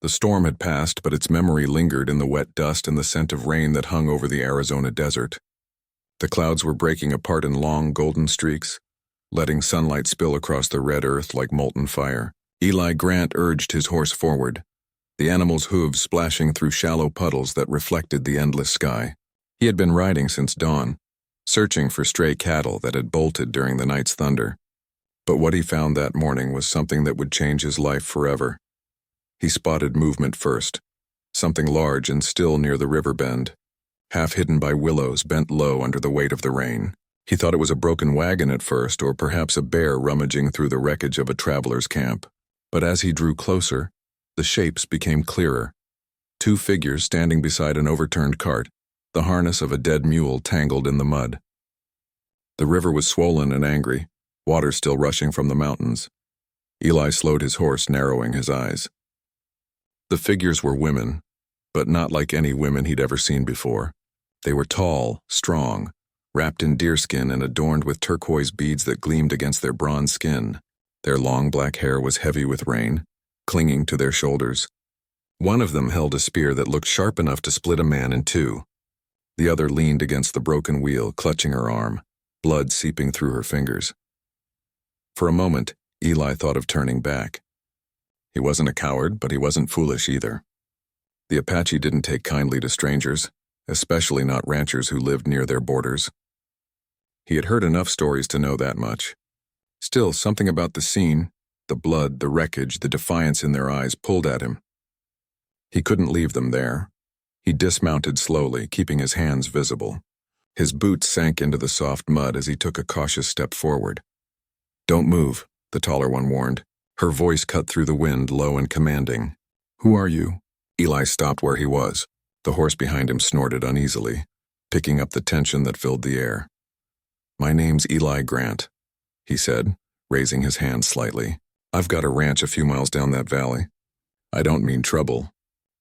The storm had passed, but its memory lingered in the wet dust and the scent of rain that hung over the Arizona desert. The clouds were breaking apart in long, golden streaks, letting sunlight spill across the red earth like molten fire. Eli Grant urged his horse forward, the animal's hooves splashing through shallow puddles that reflected the endless sky. He had been riding since dawn, searching for stray cattle that had bolted during the night's thunder. But what he found that morning was something that would change his life forever. He spotted movement first, something large and still near the river bend, half hidden by willows bent low under the weight of the rain. He thought it was a broken wagon at first, or perhaps a bear rummaging through the wreckage of a traveler's camp. But as he drew closer, the shapes became clearer. Two figures standing beside an overturned cart, the harness of a dead mule tangled in the mud. The river was swollen and angry, water still rushing from the mountains. Eli slowed his horse, narrowing his eyes. The figures were women, but not like any women he'd ever seen before. They were tall, strong, wrapped in deerskin and adorned with turquoise beads that gleamed against their bronze skin. Their long black hair was heavy with rain, clinging to their shoulders. One of them held a spear that looked sharp enough to split a man in two. The other leaned against the broken wheel, clutching her arm, blood seeping through her fingers. For a moment, Eli thought of turning back. He wasn't a coward, but he wasn't foolish either. The Apache didn't take kindly to strangers, especially not ranchers who lived near their borders. He had heard enough stories to know that much. Still, something about the scene, the blood, the wreckage, the defiance in their eyes pulled at him. He couldn't leave them there. He dismounted slowly, keeping his hands visible. His boots sank into the soft mud as he took a cautious step forward. "Don't move," the taller one warned. Her voice cut through the wind, low and commanding. "Who are you?" Eli stopped where he was. The horse behind him snorted uneasily, picking up the tension that filled the air. "My name's Eli Grant," he said, raising his hand slightly. "I've got a ranch a few miles down that valley. I don't mean trouble.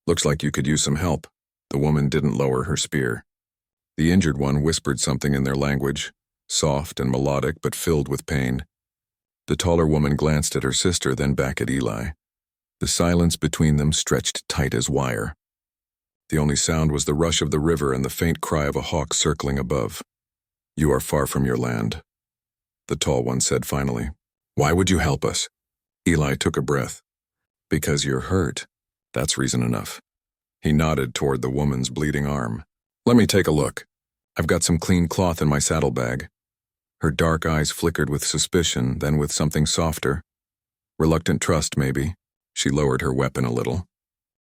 Looks like you could use some help." The woman didn't lower her spear. The injured one whispered something in their language, soft and melodic but filled with pain. The taller woman glanced at her sister, then back at Eli. The silence between them stretched tight as wire. The only sound was the rush of the river and the faint cry of a hawk circling above. "You are far from your land," the tall one said finally. "Why would you help us?" Eli took a breath. "Because you're hurt. That's reason enough." He nodded toward the woman's bleeding arm. "Let me take a look. I've got some clean cloth in my saddlebag." Her dark eyes flickered with suspicion, then with something softer. Reluctant trust, maybe. She lowered her weapon a little.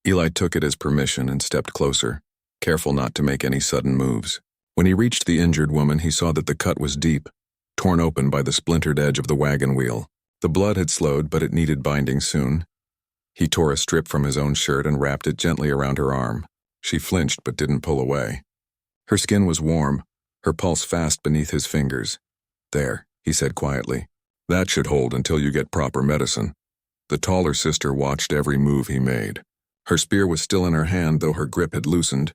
Eli took it as permission and stepped closer, careful not to make any sudden moves. When he reached the injured woman, he saw that the cut was deep, torn open by the splintered edge of the wagon wheel. The blood had slowed, but it needed binding soon. He tore a strip from his own shirt and wrapped it gently around her arm. She flinched but didn't pull away. Her skin was warm, her pulse fast beneath his fingers. "There," he said quietly. "That should hold until you get proper medicine." The taller sister watched every move he made. Her spear was still in her hand, though her grip had loosened.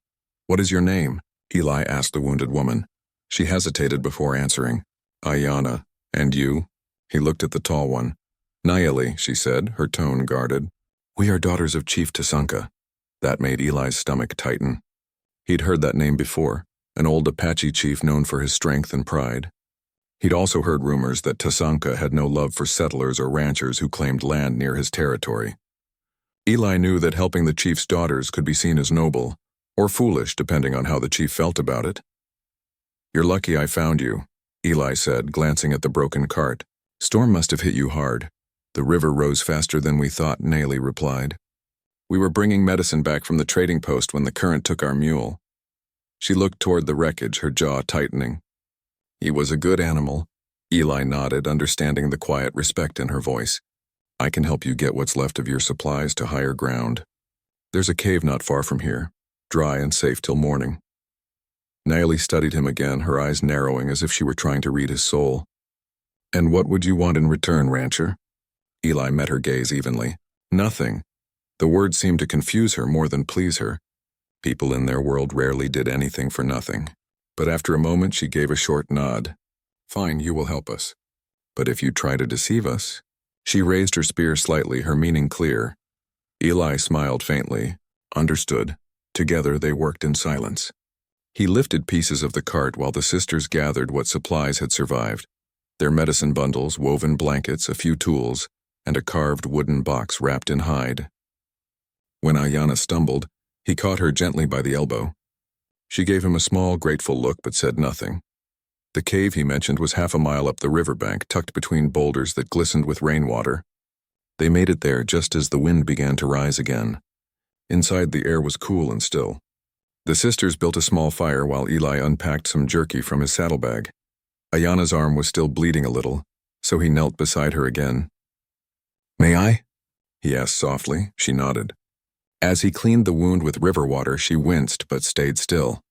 "What is your name?" Eli asked the wounded woman. She hesitated before answering. "Ayanna. And you?" He looked at the tall one. "Nayeli," she said, her tone guarded. "We are daughters of Chief Tasanka." That made Eli's stomach tighten. He'd heard that name before, an old Apache chief known for his strength and pride. He'd also heard rumors that Tasanka had no love for settlers or ranchers who claimed land near his territory. Eli knew that helping the chief's daughters could be seen as noble, or foolish depending on how the chief felt about it. "You're lucky I found you," Eli said, glancing at the broken cart. "Storm must have hit you hard." "The river rose faster than we thought," Nayeli replied. "We were bringing medicine back from the trading post when the current took our mule." She looked toward the wreckage, her jaw tightening. "He was a good animal." Eli nodded, understanding the quiet respect in her voice. "I can help you get what's left of your supplies to higher ground. There's a cave not far from here, dry and safe till morning." Nayeli studied him again, her eyes narrowing as if she were trying to read his soul. "And what would you want in return, rancher?" Eli met her gaze evenly. "Nothing." The word seemed to confuse her more than please her. People in their world rarely did anything for nothing. But after a moment she gave a short nod. "Fine, you will help us. But if you try to deceive us..." She raised her spear slightly, her meaning clear. Eli smiled faintly. Understood. Together they worked in silence. He lifted pieces of the cart while the sisters gathered what supplies had survived. Their medicine bundles, woven blankets, a few tools, and a carved wooden box wrapped in hide. When Ayanna stumbled, he caught her gently by the elbow. She gave him a small, grateful look but said nothing. The cave he mentioned was half a mile up the riverbank, tucked between boulders that glistened with rainwater. They made it there just as the wind began to rise again. Inside, the air was cool and still. The sisters built a small fire while Eli unpacked some jerky from his saddlebag. Ayanna's arm was still bleeding a little, so he knelt beside her again. "May I?" he asked softly. She nodded. As he cleaned the wound with river water, she winced but stayed still.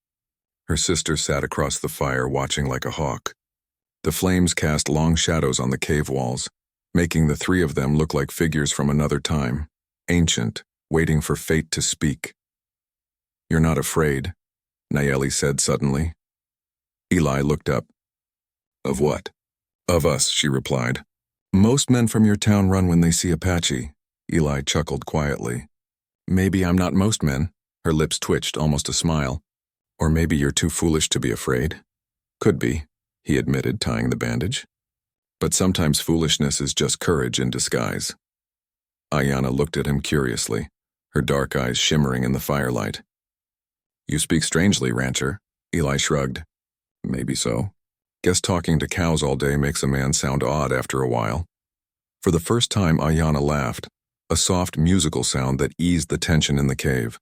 Her sister sat across the fire, watching like a hawk. The flames cast long shadows on the cave walls, making the three of them look like figures from another time, ancient, waiting for fate to speak. "You're not afraid," Nayeli said suddenly. Eli looked up. "Of what?" "Of us," she replied. "Most men from your town run when they see Apache." Eli chuckled quietly. "Maybe I'm not most men." Her lips twitched, almost a smile. "Or maybe you're too foolish to be afraid." "Could be," he admitted, tying the bandage. "But sometimes foolishness is just courage in disguise." Ayanna looked at him curiously, her dark eyes shimmering in the firelight. "You speak strangely, rancher." Eli shrugged. "Maybe so. Guess talking to cows all day makes a man sound odd after a while." For the first time, Ayanna laughed, a soft musical sound that eased the tension in the cave.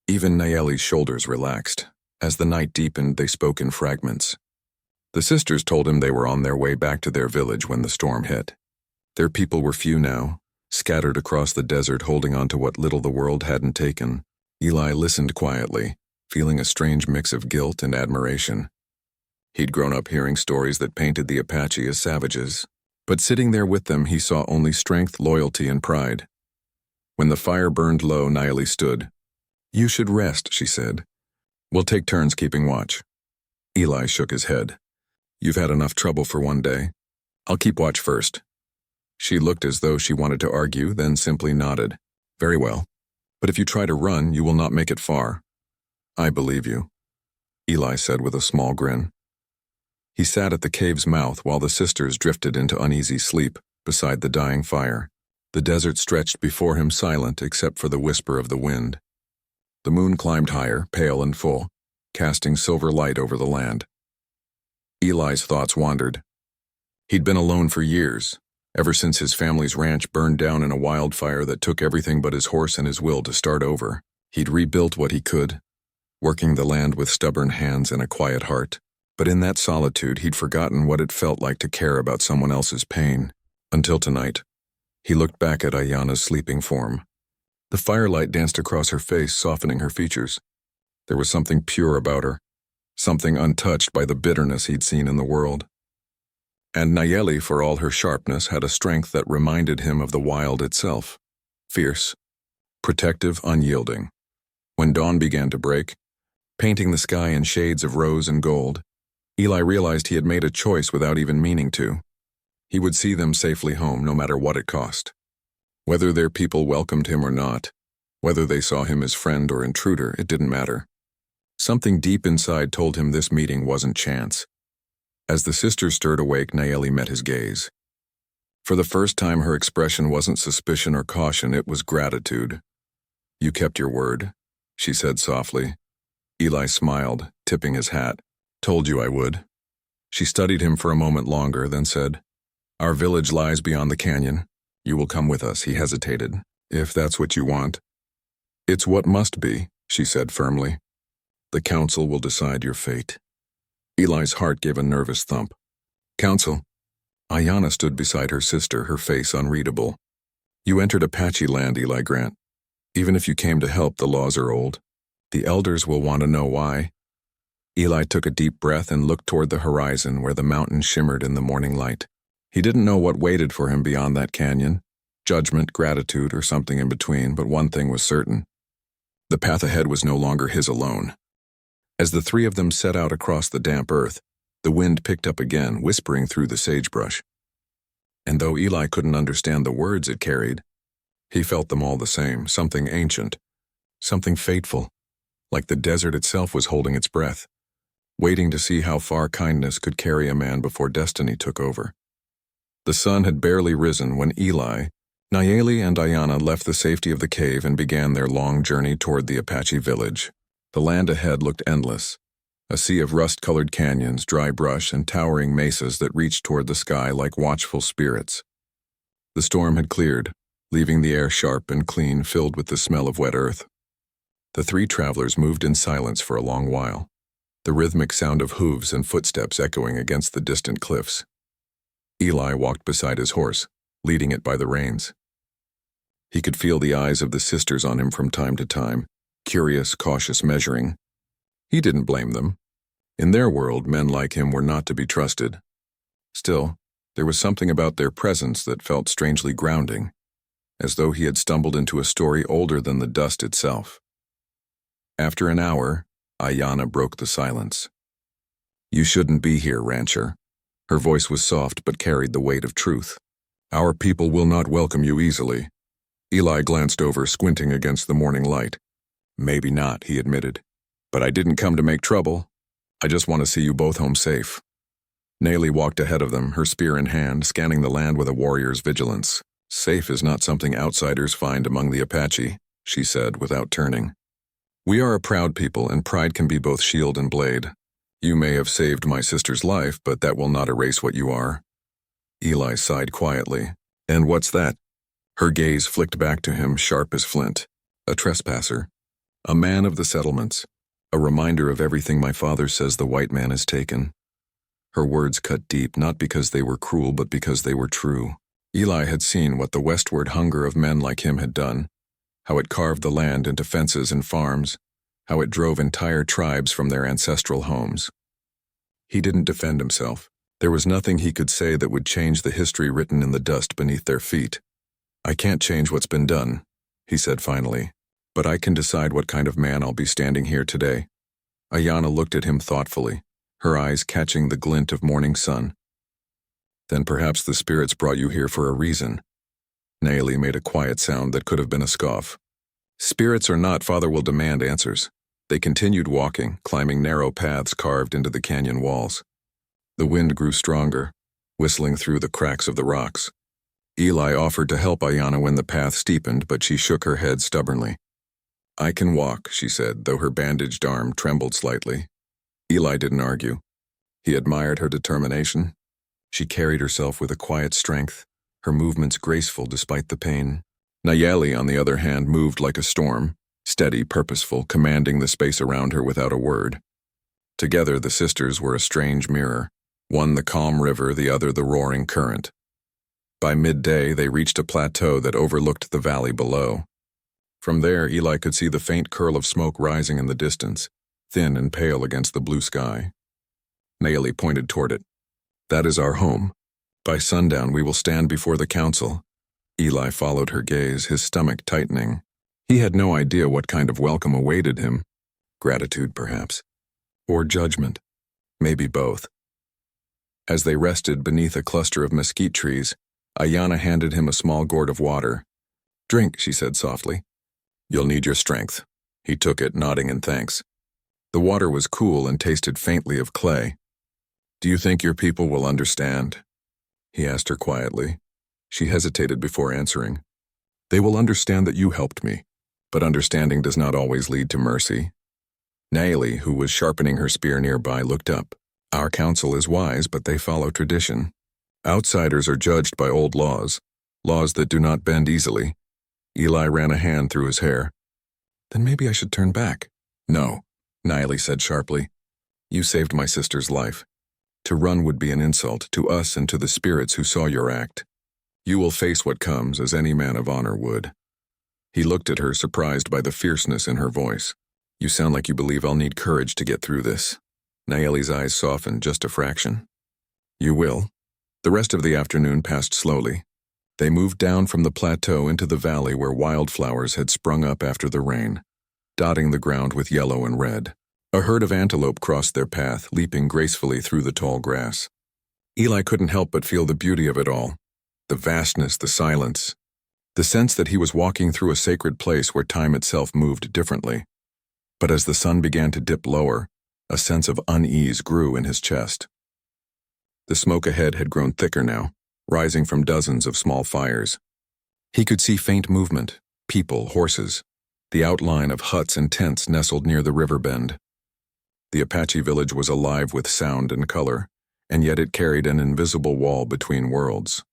Even Nayeli's shoulders relaxed. As the night deepened, they spoke in fragments. The sisters told him they were on their way back to their village when the storm hit. Their people were few now, scattered across the desert, holding on to what little the world hadn't taken. Eli listened quietly, feeling a strange mix of guilt and admiration. He'd grown up hearing stories that painted the Apache as savages, but sitting there with them he saw only strength, loyalty, and pride. When the fire burned low, Nayeli stood. "You should rest," she said. "We'll take turns keeping watch." Eli shook his head. "You've had enough trouble for one day. I'll keep watch first." She looked as though she wanted to argue, then simply nodded. "Very well. But if you try to run, you will not make it far." "I believe you," Eli said with a small grin. He sat at the cave's mouth while the sisters drifted into uneasy sleep beside the dying fire. The desert stretched before him, silent except for the whisper of the wind. The moon climbed higher, pale and full, casting silver light over the land. Eli's thoughts wandered. He'd been alone for years, ever since his family's ranch burned down in a wildfire that took everything but his horse and his will to start over. He'd rebuilt what he could, working the land with stubborn hands and a quiet heart. But in that solitude, he'd forgotten what it felt like to care about someone else's pain. Until tonight, he looked back at Ayanna's sleeping form. The firelight danced across her face, softening her features. There was something pure about her, something untouched by the bitterness he'd seen in the world. And Nayeli, for all her sharpness, had a strength that reminded him of the wild itself. Fierce, protective, unyielding. When dawn began to break, painting the sky in shades of rose and gold, Eli realized he had made a choice without even meaning to. He would see them safely home, no matter what it cost. Whether their people welcomed him or not, whether they saw him as friend or intruder, it didn't matter. Something deep inside told him this meeting wasn't chance. As the sisters stirred awake, Nayeli met his gaze. For the first time, her expression wasn't suspicion or caution, it was gratitude. "You kept your word," she said softly. Eli smiled, tipping his hat. "Told you I would." She studied him for a moment longer, then said, "Our village lies beyond the canyon. You will come with us," he hesitated, "if that's what you want." "It's what must be," she said firmly. "The council will decide your fate." Eli's heart gave a nervous thump. "Council?" Ayanna stood beside her sister, her face unreadable. "You entered Apache land, Eli Grant. Even if you came to help, the laws are old. The elders will want to know why." Eli took a deep breath and looked toward the horizon where the mountains shimmered in the morning light. He didn't know what waited for him beyond that canyon, judgment, gratitude, or something in between, but one thing was certain. The path ahead was no longer his alone. As the three of them set out across the damp earth, the wind picked up again, whispering through the sagebrush. And though Eli couldn't understand the words it carried, He felt them all the same, something ancient, something fateful, like the desert itself was holding its breath, waiting to see how far kindness could carry a man before destiny took over. The sun had barely risen when Eli, Nayeli, and Ayana left the safety of the cave and began their long journey toward the Apache village. The land ahead looked endless, a sea of rust-colored canyons, dry brush, and towering mesas that reached toward the sky like watchful spirits. The storm had cleared, leaving the air sharp and clean, filled with the smell of wet earth. The three travelers moved in silence for a long while, the rhythmic sound of hooves and footsteps echoing against the distant cliffs. Eli walked beside his horse, leading it by the reins. He could feel the eyes of the sisters on him from time to time, curious, cautious, measuring. He didn't blame them. In their world, men like him were not to be trusted. Still, there was something about their presence that felt strangely grounding, as though he had stumbled into a story older than the dust itself. After an hour, Ayana broke the silence. "You shouldn't be here, rancher." Her voice was soft but carried the weight of truth. "Our people will not welcome you easily." Eli glanced over, squinting against the morning light. "Maybe not," he admitted. "But I didn't come to make trouble. I just want to see you both home safe." Nayeli walked ahead of them, her spear in hand, scanning the land with a warrior's vigilance. "Safe is not something outsiders find among the Apache," she said without turning. "We are a proud people, and pride can be both shield and blade. You may have saved my sister's life, but that will not erase what you are." Eli sighed quietly. "And what's that?" Her gaze flicked back to him, sharp as flint. "A trespasser. A man of the settlements. A reminder of everything my father says the white man has taken." Her words cut deep, not because they were cruel, but because they were true. Eli had seen what the westward hunger of men like him had done, how it carved the land into fences and farms, how it drove entire tribes from their ancestral homes. He didn't defend himself. There was nothing he could say that would change the history written in the dust beneath their feet. "I can't change what's been done," he said finally, "but I can decide what kind of man I'll be standing here today." Ayana looked at him thoughtfully, her eyes catching the glint of morning sun. "Then perhaps the spirits brought you here for a reason." Nayeli made a quiet sound that could have been a scoff. "Spirits or not, Father will demand answers." They continued walking, climbing narrow paths carved into the canyon walls. The wind grew stronger, whistling through the cracks of the rocks. Eli offered to help Ayana when the path steepened, but she shook her head stubbornly. "I can walk," she said, though her bandaged arm trembled slightly. Eli didn't argue. He admired her determination. She carried herself with a quiet strength, her movements graceful despite the pain. Nayeli, on the other hand, moved like a storm, steady, purposeful, commanding the space around her without a word. Together, the sisters were a strange mirror, one the calm river, the other the roaring current. By midday, they reached a plateau that overlooked the valley below. From there, Eli could see the faint curl of smoke rising in the distance, thin and pale against the blue sky. Nayeli pointed toward it. "That is our home. By sundown, we will stand before the council." Eli followed her gaze, his stomach tightening. He had no idea what kind of welcome awaited him. Gratitude, perhaps. Or judgment. Maybe both. As they rested beneath a cluster of mesquite trees, Ayana handed him a small gourd of water. "Drink," she said softly. "You'll need your strength." He took it, nodding in thanks. The water was cool and tasted faintly of clay. "Do you think your people will understand?" he asked her quietly. She hesitated before answering. "They will understand that you helped me, but understanding does not always lead to mercy." Nayeli, who was sharpening her spear nearby, looked up. "Our council is wise, but they follow tradition. Outsiders are judged by old laws, laws that do not bend easily." Eli ran a hand through his hair. "Then maybe I should turn back." "No," Nayeli said sharply. "You saved my sister's life. To run would be an insult to us and to the spirits who saw your act. You will face what comes, as any man of honor would." He looked at her, surprised by the fierceness in her voice. "You sound like you believe I'll need courage to get through this." Nayeli's eyes softened just a fraction. "You will." The rest of the afternoon passed slowly. They moved down from the plateau into the valley where wildflowers had sprung up after the rain, dotting the ground with yellow and red. A herd of antelope crossed their path, leaping gracefully through the tall grass. Eli couldn't help but feel the beauty of it all. The vastness, the silence, the sense that he was walking through a sacred place where time itself moved differently. But as the sun began to dip lower, a sense of unease grew in his chest. The smoke ahead had grown thicker now, rising from dozens of small fires. He could see faint movement, people, horses, the outline of huts and tents nestled near the river bend. The Apache village was alive with sound and color, and yet it carried an invisible wall between worlds.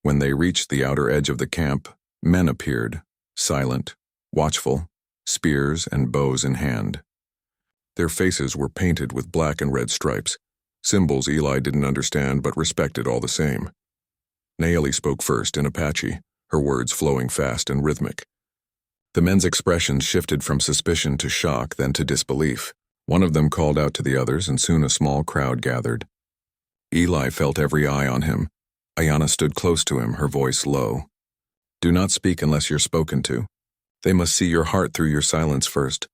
When they reached the outer edge of the camp, men appeared, silent, watchful, spears and bows in hand. Their faces were painted with black and red stripes, symbols Eli didn't understand but respected all the same. Nayeli spoke first in Apache, her words flowing fast and rhythmic. The men's expressions shifted from suspicion to shock, then to disbelief. One of them called out to the others, and soon a small crowd gathered. Eli felt every eye on him. Ayanna stood close to him, her voice low. "Do not speak unless you're spoken to. They must see your heart through your silence first."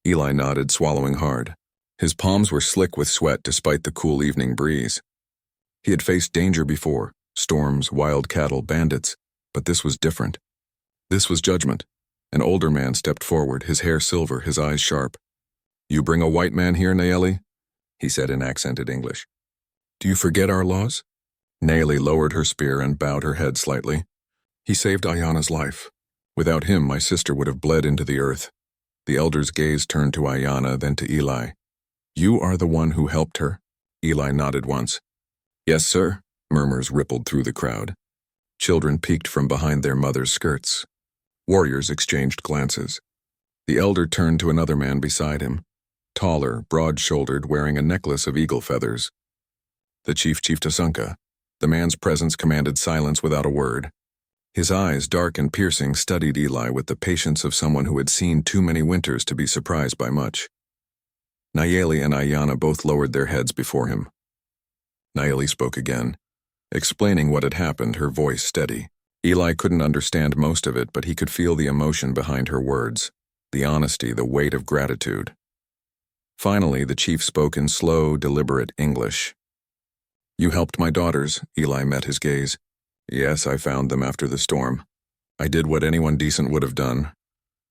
Eli nodded, swallowing hard. His palms were slick with sweat despite the cool evening breeze. He had faced danger before, storms, wild cattle, bandits, but this was different. This was judgment. An older man stepped forward, his hair silver, his eyes sharp. "You bring a white man here, Nayeli?" he said in accented English. "Do you forget our laws?" Nayeli lowered her spear and bowed her head slightly. "He saved Ayanna's life. Without him, my sister would have bled into the earth." The elder's gaze turned to Ayanna, then to Eli. "You are the one who helped her?" Eli nodded once. "Yes, sir," murmurs rippled through the crowd. Children peeked from behind their mothers' skirts. Warriors exchanged glances. The elder turned to another man beside him, taller, broad-shouldered, wearing a necklace of eagle feathers. The Chief Tasunka. The man's presence commanded silence without a word. His eyes, dark and piercing, studied Eli with the patience of someone who had seen too many winters to be surprised by much. Nayeli and Ayanna both lowered their heads before him. Nayeli spoke again, explaining what had happened, her voice steady. Eli couldn't understand most of it, but he could feel the emotion behind her words, the honesty, the weight of gratitude. Finally, the chief spoke in slow, deliberate English. "You helped my daughters," Eli met his gaze. "Yes, I found them after the storm. I did what anyone decent would have done."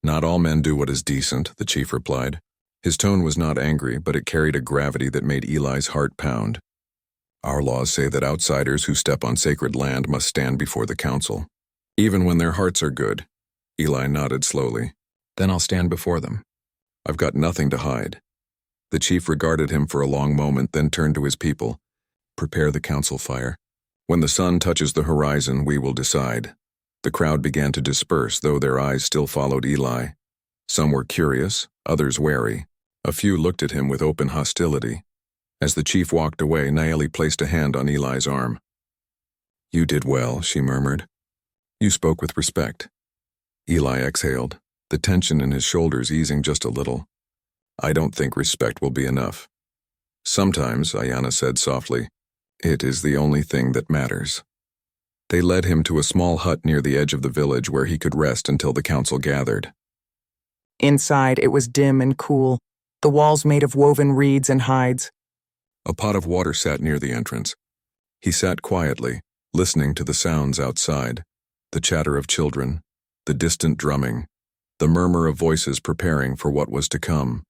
"Not all men do what is decent," the chief replied. His tone was not angry, but it carried a gravity that made Eli's heart pound. "Our laws say that outsiders who step on sacred land must stand before the council. Even when their hearts are good." Eli nodded slowly. "Then I'll stand before them. I've got nothing to hide." The chief regarded him for a long moment, then turned to his people. "Prepare the council fire. When the sun touches the horizon, we will decide." The crowd began to disperse, though their eyes still followed Eli. Some were curious, others wary. A few looked at him with open hostility. As the chief walked away, Nayeli placed a hand on Eli's arm. "You did well," she murmured. "You spoke with respect." Eli exhaled, the tension in his shoulders easing just a little. "I don't think respect will be enough." "Sometimes," Ayanna said softly, "it is the only thing that matters." They led him to a small hut near the edge of the village where he could rest until the council gathered. Inside, it was dim and cool, the walls made of woven reeds and hides. A pot of water sat near the entrance. He sat quietly, listening to the sounds outside, the chatter of children, the distant drumming, the murmur of voices preparing for what was to come.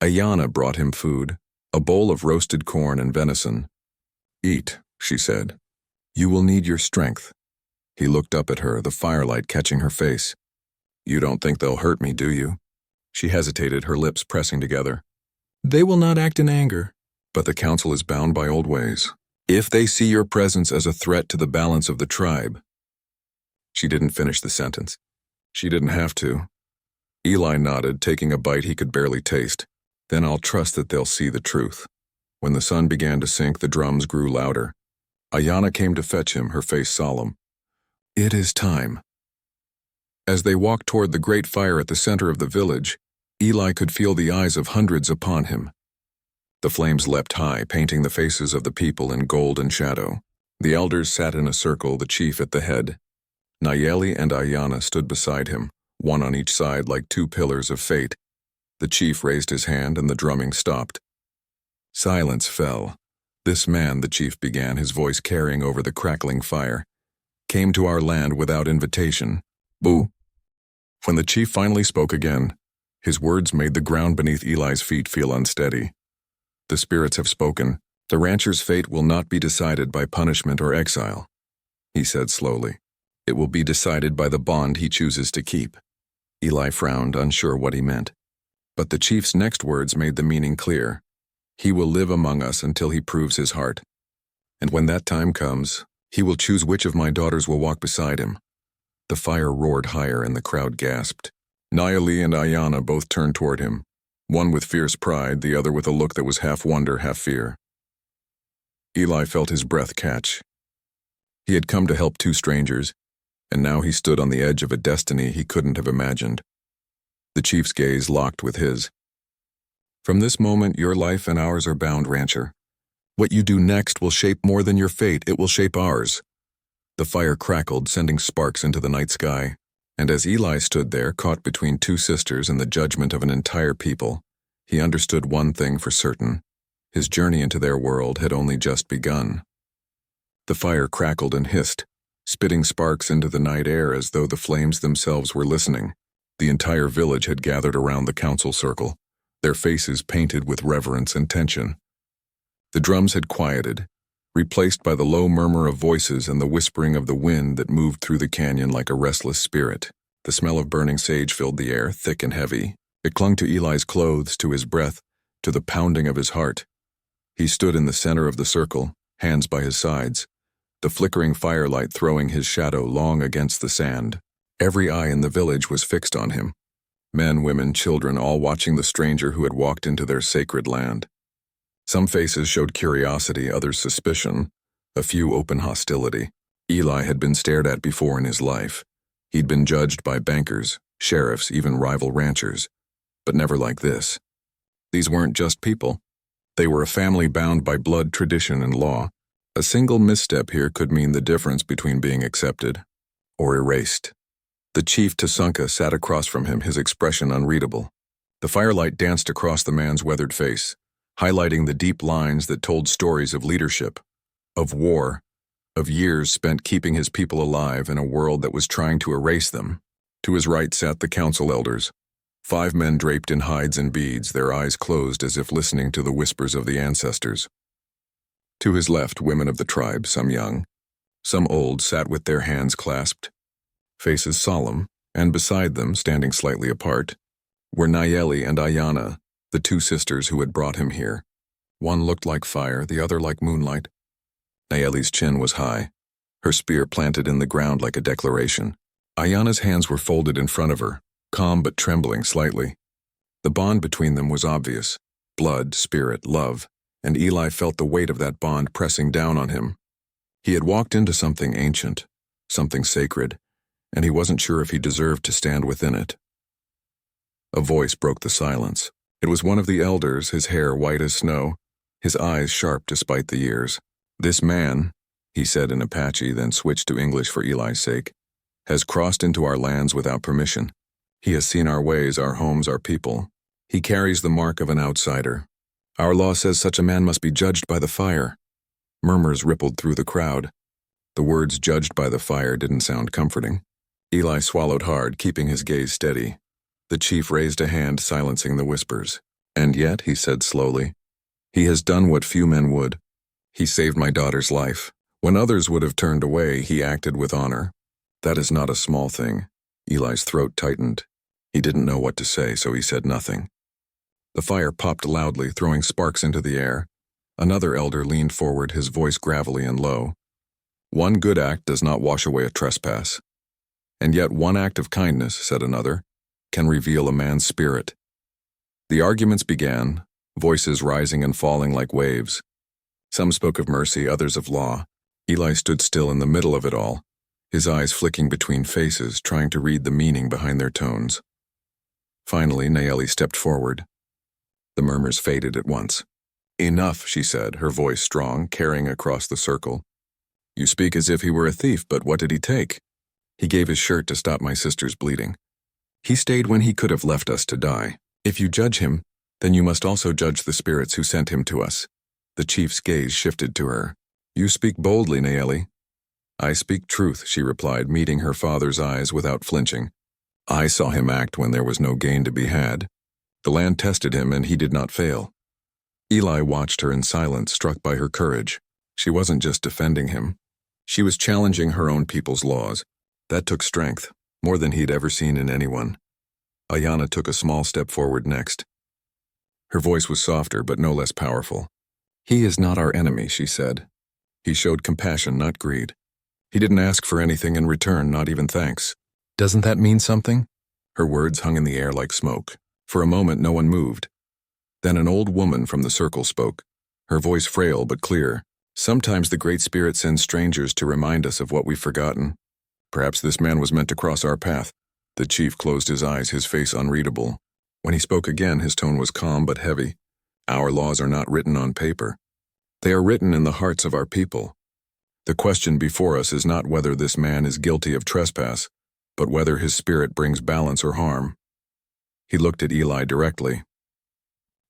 Ayanna brought him food, a bowl of roasted corn and venison. "Eat," she said. "You will need your strength." He looked up at her, the firelight catching her face. "You don't think they'll hurt me, do you?" She hesitated, her lips pressing together. "They will not act in anger, but the council is bound by old ways. If they see your presence as a threat to the balance of the tribe." She didn't finish the sentence. She didn't have to. Eli nodded, taking a bite he could barely taste. "Then I'll trust that they'll see the truth." When the sun began to sink, the drums grew louder. Ayanna came to fetch him, her face solemn. "It is time." As they walked toward the great fire at the center of the village, Eli could feel the eyes of hundreds upon him. The flames leapt high, painting the faces of the people in gold and shadow. The elders sat in a circle, the chief at the head. Nayeli and Ayanna stood beside him, one on each side like two pillars of fate. The chief raised his hand and the drumming stopped. Silence fell. "This man," the chief began, his voice carrying over the crackling fire. came to our land without invitation. Boo. When the chief finally spoke again, his words made the ground beneath Eli's feet feel unsteady. The spirits have spoken. The rancher's fate will not be decided by punishment or exile, he said slowly. It will be decided by the bond he chooses to keep. Eli frowned, unsure what he meant. But the chief's next words made the meaning clear. He will live among us until he proves his heart. And when that time comes, he will choose which of my daughters will walk beside him. The fire roared higher and the crowd gasped. Nayeli and Ayana both turned toward him, one with fierce pride, the other with a look that was half wonder, half fear. Eli felt his breath catch. He had come to help two strangers, and now he stood on the edge of a destiny he couldn't have imagined. The chief's gaze locked with his. From this moment, your life and ours are bound, rancher. What you do next will shape more than your fate, it will shape ours. The fire crackled, sending sparks into the night sky, and as Eli stood there, caught between two sisters and the judgment of an entire people, he understood one thing for certain. His journey into their world had only just begun. The fire crackled and hissed, spitting sparks into the night air as though the flames themselves were listening. The entire village had gathered around the council circle, their faces painted with reverence and tension. The drums had quieted, replaced by the low murmur of voices and the whispering of the wind that moved through the canyon like a restless spirit. The smell of burning sage filled the air, thick and heavy. It clung to Eli's clothes, to his breath, to the pounding of his heart. He stood in the center of the circle, hands by his sides, the flickering firelight throwing his shadow long against the sand. Every eye in the village was fixed on him. Men, women, children, all watching the stranger who had walked into their sacred land. Some faces showed curiosity, others suspicion, a few open hostility. Eli had been stared at before in his life. He'd been judged by bankers, sheriffs, even rival ranchers, but never like this. These weren't just people. They were a family bound by blood, tradition, and law. A single misstep here could mean the difference between being accepted or erased. The chief Tasunka sat across from him, his expression unreadable. The firelight danced across the man's weathered face, highlighting the deep lines that told stories of leadership, of war, of years spent keeping his people alive in a world that was trying to erase them. To his right sat the council elders, 5 men draped in hides and beads, their eyes closed as if listening to the whispers of the ancestors. To his left, women of the tribe, some young, some old, sat with their hands clasped, faces solemn, and beside them, standing slightly apart, were Nayeli and Ayana, the 2 sisters who had brought him here. One looked like fire, the other like moonlight. Nayeli's chin was high, her spear planted in the ground like a declaration. Ayana's hands were folded in front of her, calm but trembling slightly. The bond between them was obvious: blood, spirit, love, and Eli felt the weight of that bond pressing down on him. He had walked into something ancient, something sacred, and he wasn't sure if he deserved to stand within it. A voice broke the silence. It was one of the elders, his hair white as snow, his eyes sharp despite the years. "This man," he said in Apache, then switched to English for Eli's sake, "has crossed into our lands without permission. He has seen our ways, our homes, our people. He carries the mark of an outsider. Our law says such a man must be judged by the fire." Murmurs rippled through the crowd. The words "judged by the fire" didn't sound comforting. Eli swallowed hard, keeping his gaze steady. The chief raised a hand, silencing the whispers. "And yet," he said slowly, "he has done what few men would. He saved my daughter's life. When others would have turned away, he acted with honor. That is not a small thing." Eli's throat tightened. He didn't know what to say, so he said nothing. The fire popped loudly, throwing sparks into the air. Another elder leaned forward, his voice gravelly and low. "One good act does not wash away a trespass. And yet one act of kindness," said another, "can reveal a man's spirit." The arguments began, voices rising and falling like waves. Some spoke of mercy, others of law. Eli stood still in the middle of it all, his eyes flicking between faces, trying to read the meaning behind their tones. Finally, Nayeli stepped forward. The murmurs faded at once. "Enough," she said, her voice strong, carrying across the circle. "You speak as if he were a thief, but what did he take?" "He gave his shirt to stop my sister's bleeding. He stayed when he could have left us to die. If you judge him, then you must also judge the spirits who sent him to us." The chief's gaze shifted to her. "You speak boldly, Nayeli. I speak truth, she replied, meeting her father's eyes without flinching. I saw him act when there was no gain to be had. The land tested him, and he did not fail. Eli watched her in silence, struck by her courage. She wasn't just defending him. She was challenging her own people's laws. That took strength, more than he'd ever seen in anyone. Ayanna took a small step forward next. Her voice was softer, but no less powerful. He is not our enemy, she said. He showed compassion, not greed. He didn't ask for anything in return, not even thanks. Doesn't that mean something? Her words hung in the air like smoke. For a moment, no one moved. Then an old woman from the circle spoke, her voice frail but clear. Sometimes the Great Spirit sends strangers to remind us of what we've forgotten. Perhaps this man was meant to cross our path. The chief closed his eyes, his face unreadable. When he spoke again, his tone was calm but heavy. Our laws are not written on paper. They are written in the hearts of our people. The question before us is not whether this man is guilty of trespass, but whether his spirit brings balance or harm. He looked at Eli directly.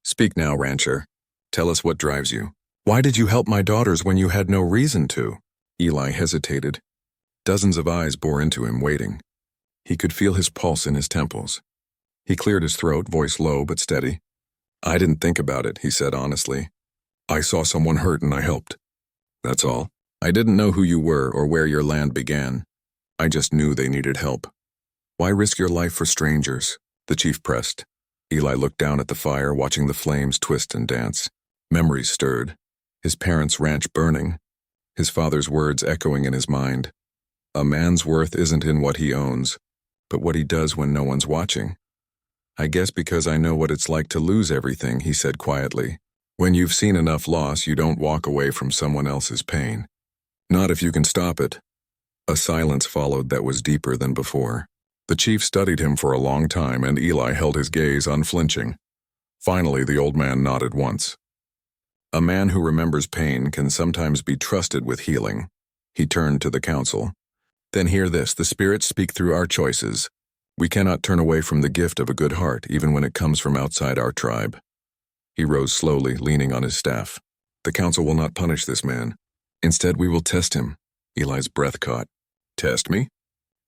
Speak now, rancher. Tell us what drives you. Why did you help my daughters when you had no reason to? Eli hesitated. Dozens of eyes bore into him, waiting. He could feel his pulse in his temples. He cleared his throat, voice low but steady. I didn't think about it, he said honestly. I saw someone hurt and I helped. That's all. I didn't know who you were or where your land began. I just knew they needed help. Why risk your life for strangers? The chief pressed. Eli looked down at the fire, watching the flames twist and dance. Memories stirred. His parents' ranch burning. His father's words echoing in his mind. A man's worth isn't in what he owns, but what he does when no one's watching. I guess because I know what it's like to lose everything, he said quietly. When you've seen enough loss, you don't walk away from someone else's pain. Not if you can stop it. A silence followed that was deeper than before. The chief studied him for a long time, and Eli held his gaze unflinching. Finally, the old man nodded once. A man who remembers pain can sometimes be trusted with healing. He turned to the council. Then hear this, the spirits speak through our choices. We cannot turn away from the gift of a good heart, even when it comes from outside our tribe. He rose slowly, leaning on his staff. The council will not punish this man. Instead, we will test him. Eli's breath caught. Test me?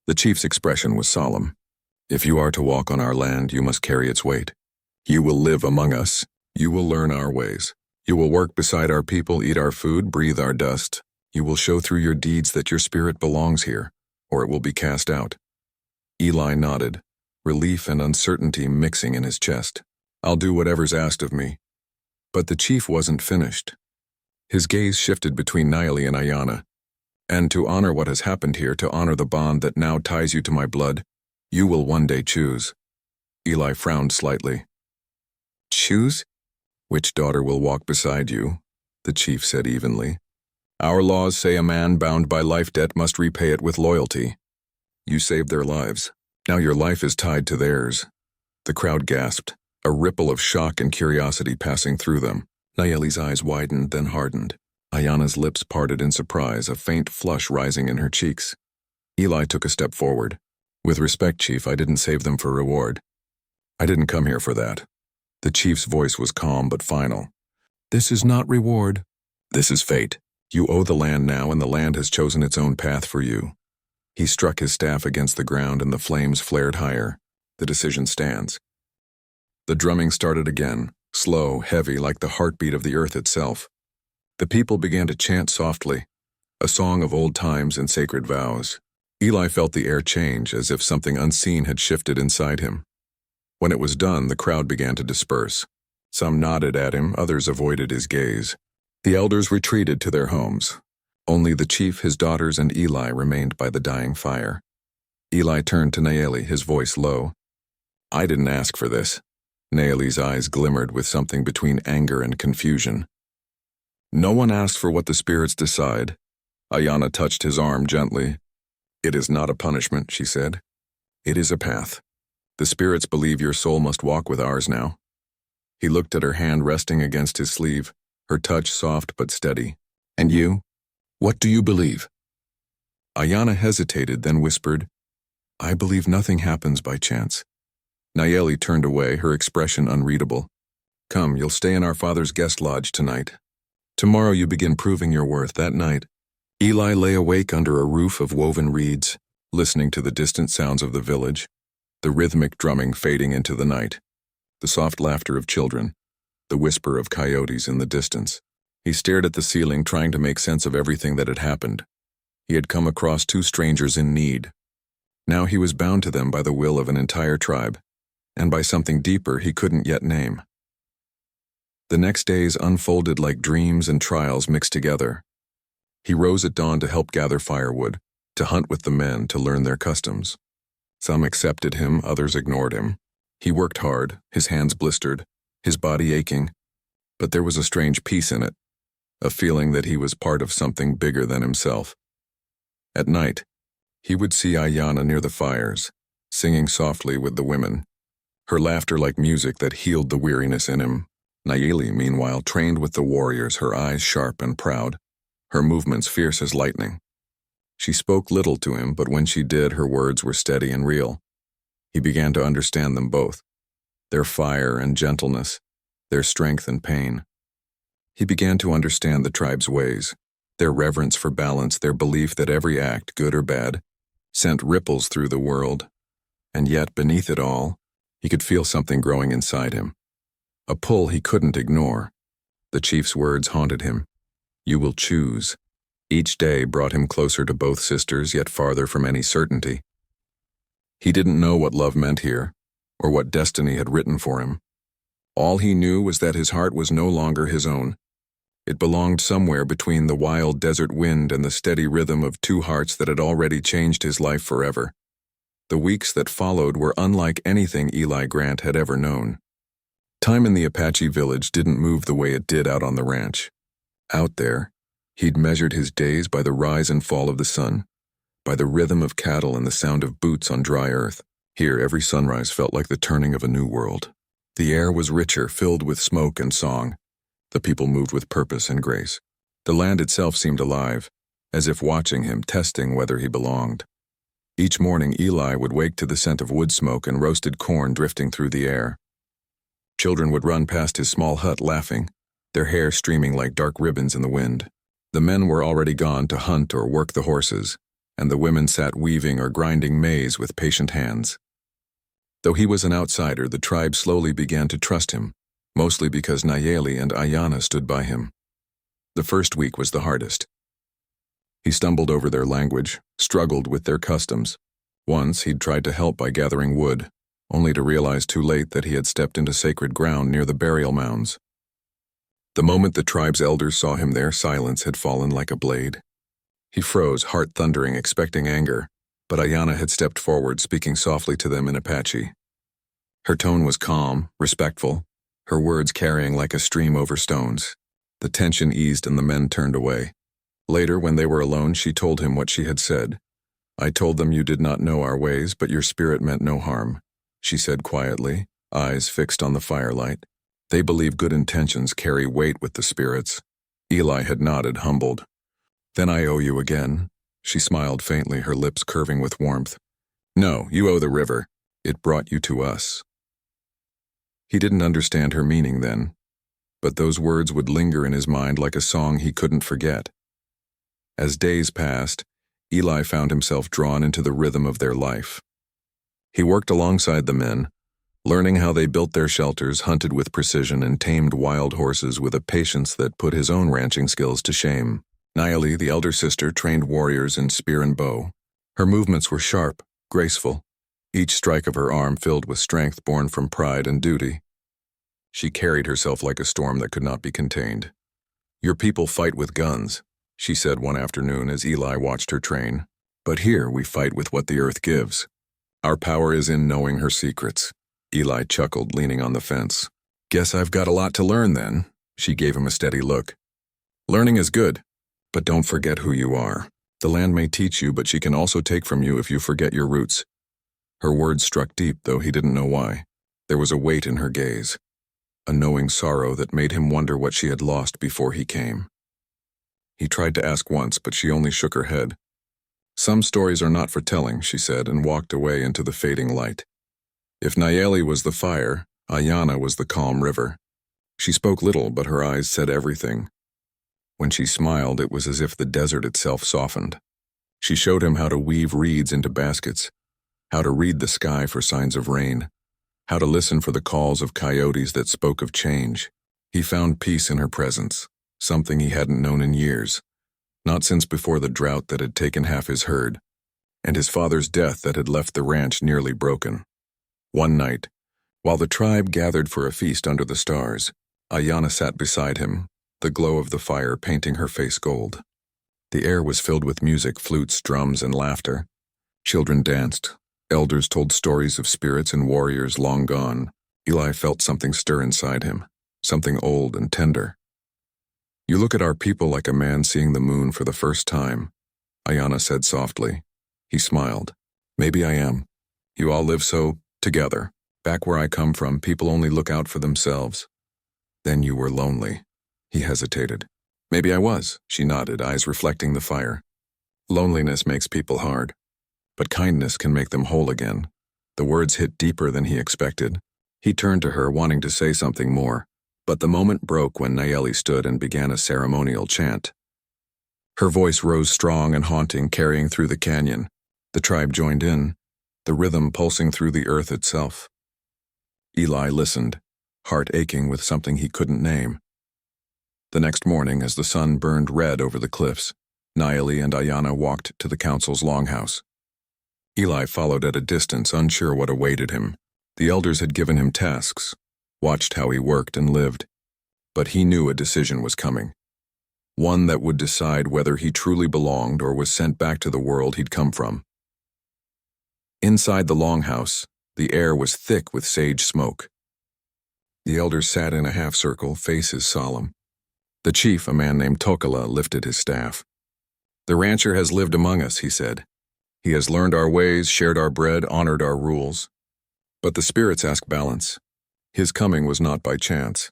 The chief's expression was solemn. If you are to walk on our land, you must carry its weight. You will live among us. You will learn our ways. You will work beside our people, eat our food, breathe our dust. You will show through your deeds that your spirit belongs here, or it will be cast out. Eli nodded, relief and uncertainty mixing in his chest. I'll do whatever's asked of me. But the chief wasn't finished. His gaze shifted between Nayeli and Ayanna. And to honor what has happened here, to honor the bond that now ties you to my blood, you will one day choose. Eli frowned slightly. Choose? Which daughter will walk beside you? The chief said evenly. Our laws say a man bound by life debt must repay it with loyalty. You saved their lives. Now your life is tied to theirs. The crowd gasped, a ripple of shock and curiosity passing through them. Nayeli's eyes widened, then hardened. Ayanna's lips parted in surprise, a faint flush rising in her cheeks. Eli took a step forward. With respect, Chief, I didn't save them for reward. I didn't come here for that. The chief's voice was calm but final. This is not reward. This is fate. You owe the land now, and the land has chosen its own path for you. He struck his staff against the ground, and the flames flared higher. The decision stands. The drumming started again, slow, heavy, like the heartbeat of the earth itself. The people began to chant softly, a song of old times and sacred vows. Eli felt the air change, as if something unseen had shifted inside him. When it was done, the crowd began to disperse. Some nodded at him, others avoided his gaze. The elders retreated to their homes. Only the chief, his daughters, and Eli remained by the dying fire. Eli turned to Nayeli, his voice low. I didn't ask for this. Nayeli's eyes glimmered with something between anger and confusion. No one asked for what the spirits decide. Ayanna touched his arm gently. It is not a punishment, she said. It is a path. The spirits believe your soul must walk with ours now. He looked at her hand resting against his sleeve, her touch soft but steady. And you? What do you believe? Ayanna hesitated, then whispered, I believe nothing happens by chance. Nayeli turned away, her expression unreadable. Come, you'll stay in our father's guest lodge tonight. Tomorrow you begin proving your worth. That night, Eli lay awake under a roof of woven reeds, listening to the distant sounds of the village, the rhythmic drumming fading into the night, the soft laughter of children, the whisper of coyotes in the distance. He stared at the ceiling, trying to make sense of everything that had happened. He had come across two strangers in need. Now he was bound to them by the will of an entire tribe, and by something deeper he couldn't yet name. The next days unfolded like dreams and trials mixed together. He rose at dawn to help gather firewood, to hunt with the men, to learn their customs. Some accepted him, others ignored him. He worked hard, his hands blistered, his body aching, but there was a strange peace in it, a feeling that he was part of something bigger than himself. At night, he would see Ayanna near the fires, singing softly with the women, her laughter like music that healed the weariness in him. Nayeli, meanwhile, trained with the warriors, her eyes sharp and proud, her movements fierce as lightning. She spoke little to him, but when she did, her words were steady and real. He began to understand them both, their fire and gentleness, their strength and pain. He began to understand the tribe's ways, their reverence for balance, their belief that every act, good or bad, sent ripples through the world. And yet, beneath it all, he could feel something growing inside him, a pull he couldn't ignore. The chief's words haunted him. You will choose. Each day brought him closer to both sisters, yet farther from any certainty. He didn't know what love meant here, or what destiny had written for him. All he knew was that his heart was no longer his own. It belonged somewhere between the wild desert wind and the steady rhythm of two hearts that had already changed his life forever. The weeks that followed were unlike anything Eli Grant had ever known. Time in the Apache village didn't move the way it did out on the ranch. Out there, he'd measured his days by the rise and fall of the sun, by the rhythm of cattle and the sound of boots on dry earth. Here, every sunrise felt like the turning of a new world. The air was richer, filled with smoke and song. The people moved with purpose and grace. The land itself seemed alive, as if watching him, testing whether he belonged. Each morning, Eli would wake to the scent of wood smoke and roasted corn drifting through the air. Children would run past his small hut laughing, their hair streaming like dark ribbons in the wind. The men were already gone to hunt or work the horses, and the women sat weaving or grinding maize with patient hands. Though he was an outsider, the tribe slowly began to trust him, mostly because Nayeli and Ayanna stood by him. The first week was the hardest. He stumbled over their language, struggled with their customs. Once he'd tried to help by gathering wood, only to realize too late that he had stepped into sacred ground near the burial mounds. The moment the tribe's elders saw him there, silence had fallen like a blade. He froze, heart thundering, expecting anger, but Ayanna had stepped forward, speaking softly to them in Apache. Her tone was calm, respectful, her words carrying like a stream over stones. The tension eased and the men turned away. Later, when they were alone, she told him what she had said. I told them you did not know our ways, but your spirit meant no harm, she said quietly, eyes fixed on the firelight. They believe good intentions carry weight with the spirits. Eli had nodded, humbled. Then I owe you again. She smiled faintly, her lips curving with warmth. No, you owe the river. It brought you to us. He didn't understand her meaning then, but those words would linger in his mind like a song he couldn't forget. As days passed, Eli found himself drawn into the rhythm of their life. He worked alongside the men, learning how they built their shelters, hunted with precision, and tamed wild horses with a patience that put his own ranching skills to shame. Nayeli, the elder sister, trained warriors in spear and bow. Her movements were sharp, graceful, each strike of her arm filled with strength born from pride and duty. She carried herself like a storm that could not be contained. Your people fight with guns, she said one afternoon as Eli watched her train. But here we fight with what the earth gives. Our power is in knowing her secrets. Eli chuckled, leaning on the fence. Guess I've got a lot to learn then. She gave him a steady look. Learning is good, but don't forget who you are. The land may teach you, but she can also take from you if you forget your roots. Her words struck deep, though he didn't know why. There was a weight in her gaze, a knowing sorrow that made him wonder what she had lost before he came. He tried to ask once, but she only shook her head. Some stories are not for telling, she said, and walked away into the fading light. If Nayeli was the fire, Ayanna was the calm river. She spoke little, but her eyes said everything. When she smiled, it was as if the desert itself softened. She showed him how to weave reeds into baskets, how to read the sky for signs of rain, how to listen for the calls of coyotes that spoke of change. He found peace in her presence, something he hadn't known in years, not since before the drought that had taken half his herd, and his father's death that had left the ranch nearly broken. One night, while the tribe gathered for a feast under the stars, Ayanna sat beside him, the glow of the fire painting her face gold. The air was filled with music, flutes, drums, and laughter. Children danced. Elders told stories of spirits and warriors long gone. Eli felt something stir inside him, something old and tender. "You look at our people like a man seeing the moon for the first time," Ayanna said softly. He smiled. "Maybe I am. You all live so, together. Back where I come from, people only look out for themselves. Then you were lonely." He hesitated. "Maybe I was," she nodded, eyes reflecting the fire. "Loneliness makes people hard, but kindness can make them whole again." The words hit deeper than he expected. He turned to her, wanting to say something more, but the moment broke when Nayeli stood and began a ceremonial chant. Her voice rose strong and haunting, carrying through the canyon. The tribe joined in, the rhythm pulsing through the earth itself. Eli listened, heart aching with something he couldn't name. The next morning, as the sun burned red over the cliffs, Nayeli and Ayanna walked to the council's longhouse. Eli followed at a distance, unsure what awaited him. The elders had given him tasks, watched how he worked and lived, but he knew a decision was coming. One that would decide whether he truly belonged or was sent back to the world he'd come from. Inside the longhouse, the air was thick with sage smoke. The elders sat in a half-circle, faces solemn. The chief, a man named Tokala, lifted his staff. "The rancher has lived among us," he said. "He has learned our ways, shared our bread, honored our rules. But the spirits ask balance. His coming was not by chance.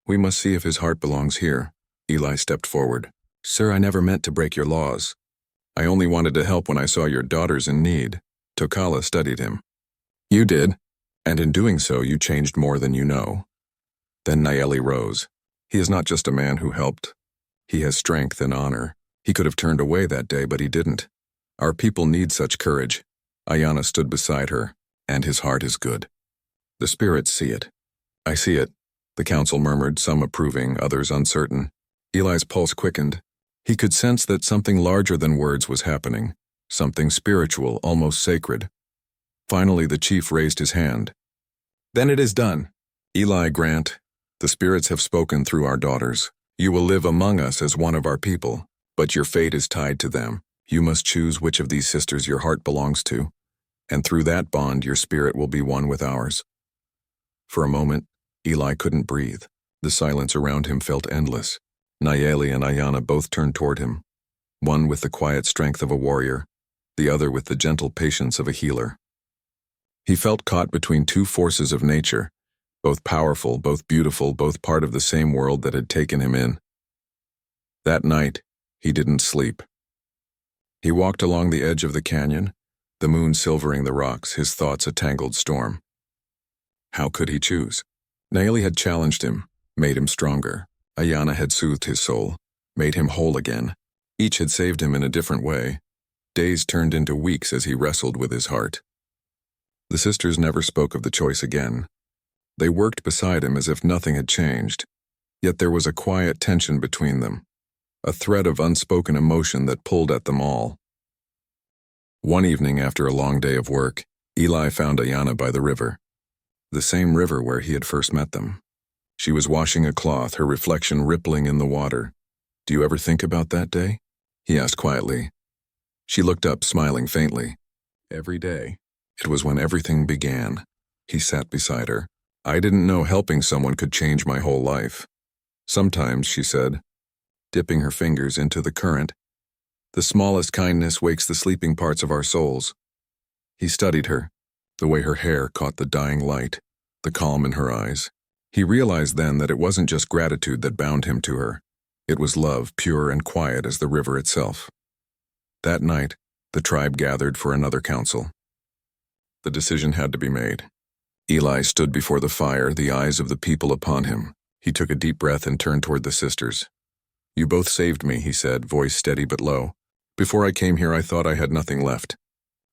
We must see if his heart belongs here." Eli stepped forward. "Sir, I never meant to break your laws. I only wanted to help when I saw your daughters in need." Tokala studied him. "You did, and in doing so you changed more than you know." Then Nayeli rose. "He is not just a man who helped. He has strength and honor. He could have turned away that day, but he didn't. Our people need such courage." Ayanna stood beside her, "And his heart is good. The spirits see it." "I see it," the council murmured, some approving, others uncertain. Eli's pulse quickened. He could sense that something larger than words was happening, something spiritual, almost sacred. Finally, the chief raised his hand. "Then it is done. Eli Grant, the spirits have spoken through our daughters. You will live among us as one of our people, but your fate is tied to them. You must choose which of these sisters your heart belongs to, and through that bond your spirit will be one with ours." For a moment, Eli couldn't breathe. The silence around him felt endless. Nayeli and Ayanna both turned toward him, one with the quiet strength of a warrior, the other with the gentle patience of a healer. He felt caught between two forces of nature, both powerful, both beautiful, both part of the same world that had taken him in. That night, he didn't sleep. He walked along the edge of the canyon, the moon silvering the rocks, his thoughts a tangled storm. How could he choose? Nayeli had challenged him, made him stronger. Ayanna had soothed his soul, made him whole again. Each had saved him in a different way. Days turned into weeks as he wrestled with his heart. The sisters never spoke of the choice again. They worked beside him as if nothing had changed, yet there was a quiet tension between them, a thread of unspoken emotion that pulled at them all. One evening after a long day of work, Eli found Ayanna by the river, the same river where he had first met them. She was washing a cloth, her reflection rippling in the water. "Do you ever think about that day?" he asked quietly. She looked up, smiling faintly. "Every day. It was when everything began." He sat beside her. "I didn't know helping someone could change my whole life." "Sometimes," she said, dipping her fingers into the current, "the smallest kindness wakes the sleeping parts of our souls." He studied her, the way her hair caught the dying light, the calm in her eyes. He realized then that it wasn't just gratitude that bound him to her. It was love, pure and quiet as the river itself. That night, the tribe gathered for another council. The decision had to be made. Eli stood before the fire, the eyes of the people upon him. He took a deep breath and turned toward the sisters. You both saved me, he said, voice steady but low. Before I came here, I thought I had nothing left.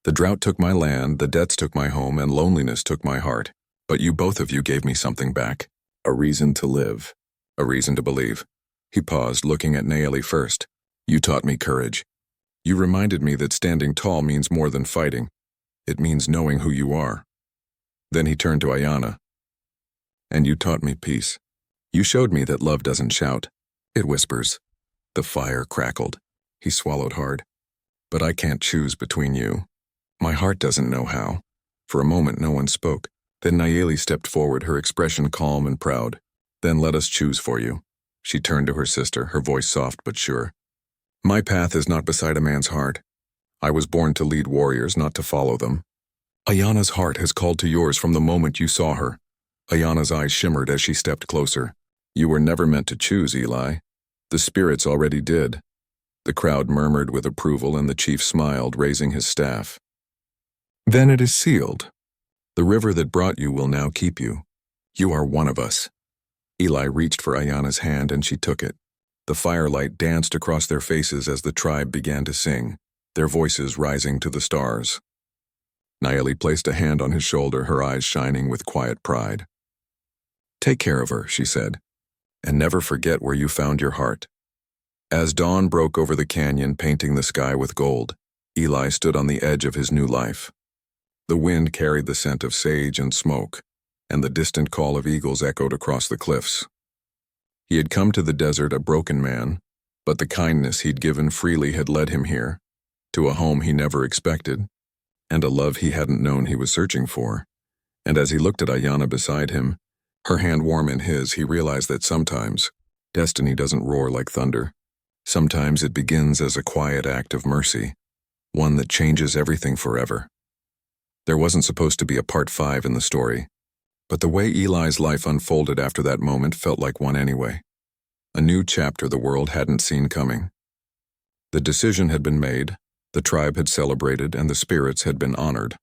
The drought took my land, the debts took my home, and loneliness took my heart. But you both of you gave me something back. A reason to live. A reason to believe. He paused, looking at Naeli first. You taught me courage. You reminded me that standing tall means more than fighting. It means knowing who you are. Then he turned to Ayana. And you taught me peace. You showed me that love doesn't shout. It whispers. The fire crackled. He swallowed hard. But I can't choose between you. My heart doesn't know how. For a moment no one spoke. Then Naeli stepped forward, her expression calm and proud. Then let us choose for you. She turned to her sister, her voice soft but sure. My path is not beside a man's heart. I was born to lead warriors, not to follow them. Ayana's heart has called to yours from the moment you saw her. Ayana's eyes shimmered as she stepped closer. You were never meant to choose, Eli. The spirits already did. The crowd murmured with approval and the chief smiled, raising his staff. Then it is sealed. The river that brought you will now keep you. You are one of us. Eli reached for Ayana's hand and she took it. The firelight danced across their faces as the tribe began to sing, their voices rising to the stars. Naeli placed a hand on his shoulder, her eyes shining with quiet pride. Take care of her, she said, and never forget where you found your heart. As dawn broke over the canyon, painting the sky with gold, Eli stood on the edge of his new life. The wind carried the scent of sage and smoke, and the distant call of eagles echoed across the cliffs. He had come to the desert a broken man, but the kindness he'd given freely had led him here, to a home he never expected, and a love he hadn't known he was searching for. And as he looked at Ayana beside him, her hand warm in his, he realized that sometimes destiny doesn't roar like thunder. Sometimes it begins as a quiet act of mercy, one that changes everything forever. There wasn't supposed to be a part 5 in the story, but the way Eli's life unfolded after that moment felt like one anyway. A new chapter the world hadn't seen coming. The decision had been made, the tribe had celebrated, and the spirits had been honored.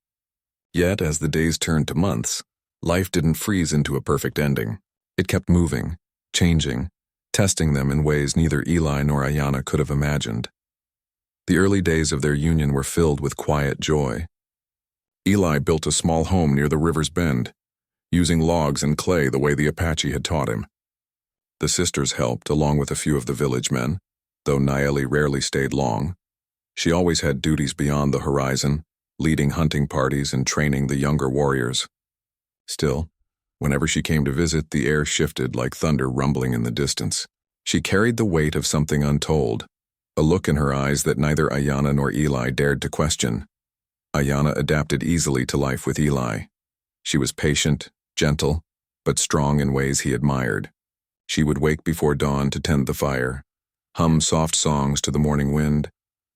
Yet, as the days turned to months, life didn't freeze into a perfect ending. It kept moving, changing, testing them in ways neither Eli nor Ayana could have imagined. The early days of their union were filled with quiet joy. Eli built a small home near the river's bend, using logs and clay the way the Apache had taught him. The sisters helped, along with a few of the village men, though Naeli rarely stayed long. She always had duties beyond the horizon, leading hunting parties and training the younger warriors. Still, whenever she came to visit, the air shifted like thunder rumbling in the distance. She carried the weight of something untold, a look in her eyes that neither Ayana nor Eli dared to question. Ayana adapted easily to life with Eli. She was patient, gentle, but strong in ways he admired. She would wake before dawn to tend the fire, hum soft songs to the morning wind,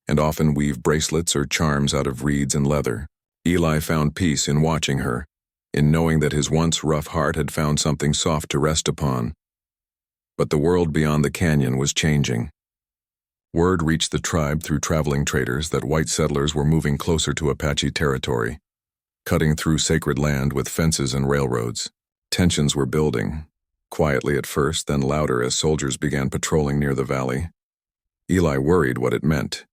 and often weave bracelets or charms out of reeds and leather. Eli found peace in watching her, in knowing that his once rough heart had found something soft to rest upon. But the world beyond the canyon was changing. Word reached the tribe through traveling traders that white settlers were moving closer to Apache territory, cutting through sacred land with fences and railroads. Tensions were building, quietly at first, then louder as soldiers began patrolling near the valley. Eli worried what it meant.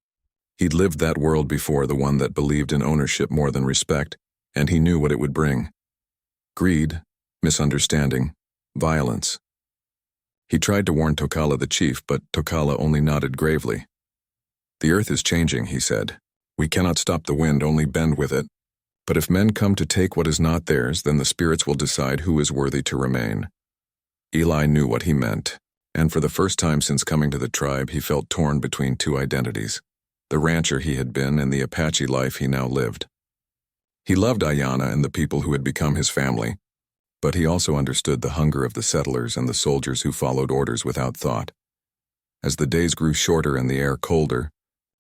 He'd lived that world before, the one that believed in ownership more than respect, and he knew what it would bring. Greed, misunderstanding, violence. He tried to warn Tokala the chief, but Tokala only nodded gravely. The earth is changing, he said. We cannot stop the wind, only bend with it. But if men come to take what is not theirs, then the spirits will decide who is worthy to remain. Eli knew what he meant, and for the first time since coming to the tribe, he felt torn between two identities, the rancher he had been and the Apache life he now lived. He loved Ayana and the people who had become his family, but he also understood the hunger of the settlers and the soldiers who followed orders without thought. As the days grew shorter and the air colder,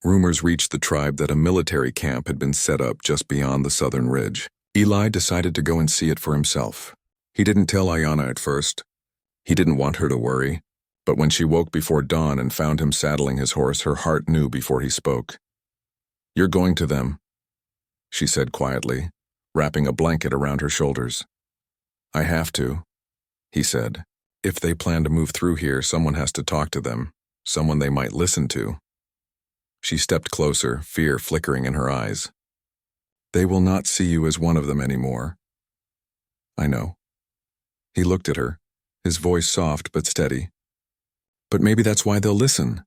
rumors reached the tribe that a military camp had been set up just beyond the southern ridge. Eli decided to go and see it for himself. He didn't tell Ayana at first. He didn't want her to worry, but when she woke before dawn and found him saddling his horse, her heart knew before he spoke. You're going to them, she said quietly, wrapping a blanket around her shoulders. I have to, he said. If they plan to move through here, someone has to talk to them. someone they might listen to. She stepped closer, fear flickering in her eyes. They will not see you as one of them anymore. I know. He looked at her, his voice soft but steady. But maybe that's why they'll listen.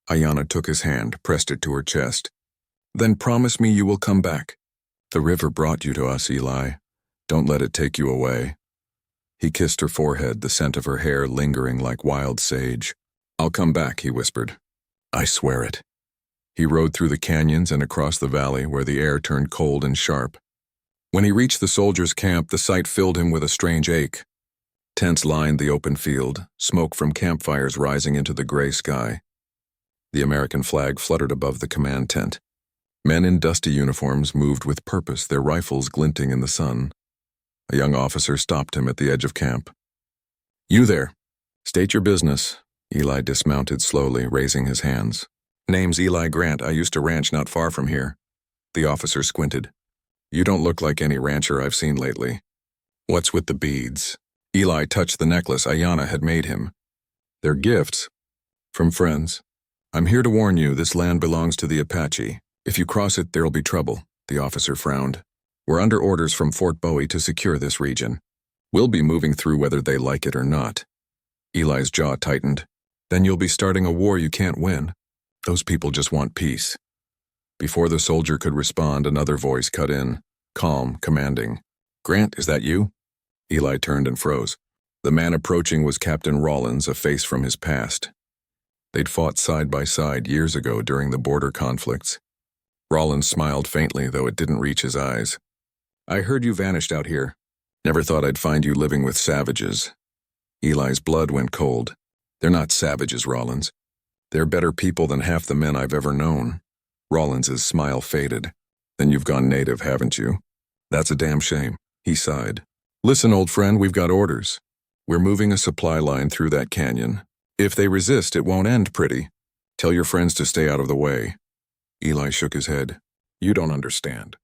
Ayanna took his hand, pressed it to her chest. Then promise me you will come back. The river brought you to us, Eli. Don't let it take you away. He kissed her forehead, the scent of her hair lingering like wild sage. I'll come back, he whispered. I swear it. He rode through the canyons and across the valley where the air turned cold and sharp. When he reached the soldiers' camp, the sight filled him with a strange ache. Tents lined the open field, smoke from campfires rising into the gray sky. The American flag fluttered above the command tent. Men in dusty uniforms moved with purpose, their rifles glinting in the sun. A young officer stopped him at the edge of camp. You there. State your business. Eli dismounted slowly, raising his hands. Name's Eli Grant. I used to ranch not far from here. The officer squinted. You don't look like any rancher I've seen lately. What's with the beads? Eli touched the necklace Ayanna had made him. They're gifts. From friends. I'm here to warn you, this land belongs to the Apache. If you cross it, there'll be trouble, the officer frowned. We're under orders from Fort Bowie to secure this region. We'll be moving through whether they like it or not. Eli's jaw tightened. Then you'll be starting a war you can't win. Those people just want peace. Before the soldier could respond, another voice cut in, calm, commanding. Grant, is that you? Eli turned and froze. The man approaching was Captain Rollins, a face from his past. They'd fought side by side years ago during the border conflicts. Rollins smiled faintly, though it didn't reach his eyes. I heard you vanished out here. Never thought I'd find you living with savages. Eli's blood went cold. They're not savages, Rollins. They're better people than half the men I've ever known. Rollins's smile faded. Then you've gone native, haven't you? That's a damn shame, he sighed. Listen, old friend, we've got orders. We're moving a supply line through that canyon. If they resist, it won't end pretty. Tell your friends to stay out of the way. Eli shook his head. You don't understand.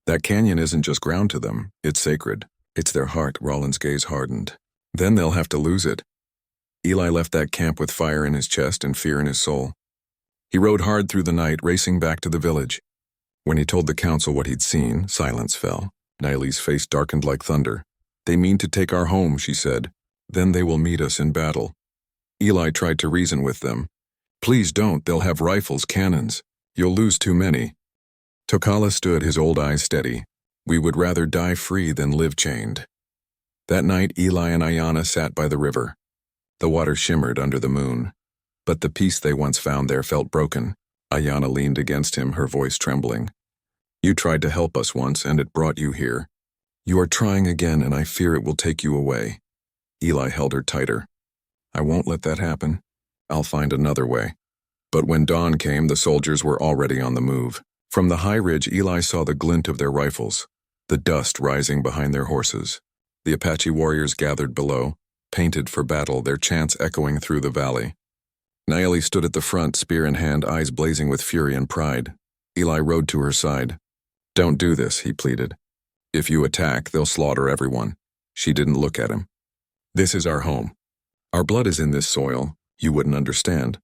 That canyon isn't just ground to them. It's sacred. It's their heart. Rollins' gaze hardened. Then they'll have to lose it. Eli left that camp with fire in his chest and fear in his soul. He rode hard through the night, racing back to the village. When he told the council what he'd seen, silence fell. Niley's face darkened like thunder. They mean to take our home, she said. Then they will meet us in battle. Eli tried to reason with them. Please don't, they'll have rifles, cannons. You'll lose too many. Tokala stood, his old eyes steady. We would rather die free than live chained. That night, Eli and Ayanna sat by the river. The water shimmered under the moon. But the peace they once found there felt broken. Ayanna leaned against him, her voice trembling. You tried to help us once, and it brought you here. You are trying again, and I fear it will take you away. Eli held her tighter. I won't let that happen. I'll find another way. But when dawn came, the soldiers were already on the move. From the high ridge, Eli saw the glint of their rifles, the dust rising behind their horses. The Apache warriors gathered below, painted for battle, their chants echoing through the valley. Nayeli stood at the front, spear in hand, eyes blazing with fury and pride. Eli rode to her side. Don't do this, he pleaded. If you attack, they'll slaughter everyone. She didn't look at him. This is our home. Our blood is in this soil. You wouldn't understand.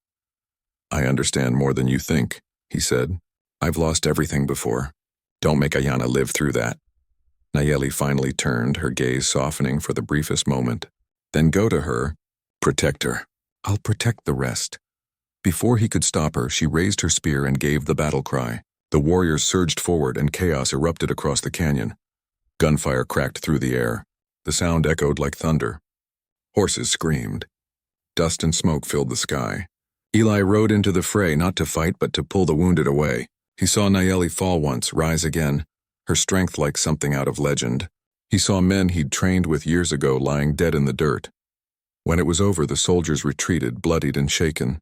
I understand more than you think, he said. I've lost everything before. Don't make Ayanna live through that. Nayeli finally turned, her gaze softening for the briefest moment. Then go to her. Protect her. I'll protect the rest. Before he could stop her, she raised her spear and gave the battle cry. The warriors surged forward and chaos erupted across the canyon. Gunfire cracked through the air. The sound echoed like thunder. Horses screamed. Dust and smoke filled the sky. Eli rode into the fray not to fight but to pull the wounded away. He saw Nayeli fall once, rise again, her strength like something out of legend. He saw men he'd trained with years ago lying dead in the dirt. When it was over, the soldiers retreated, bloodied and shaken.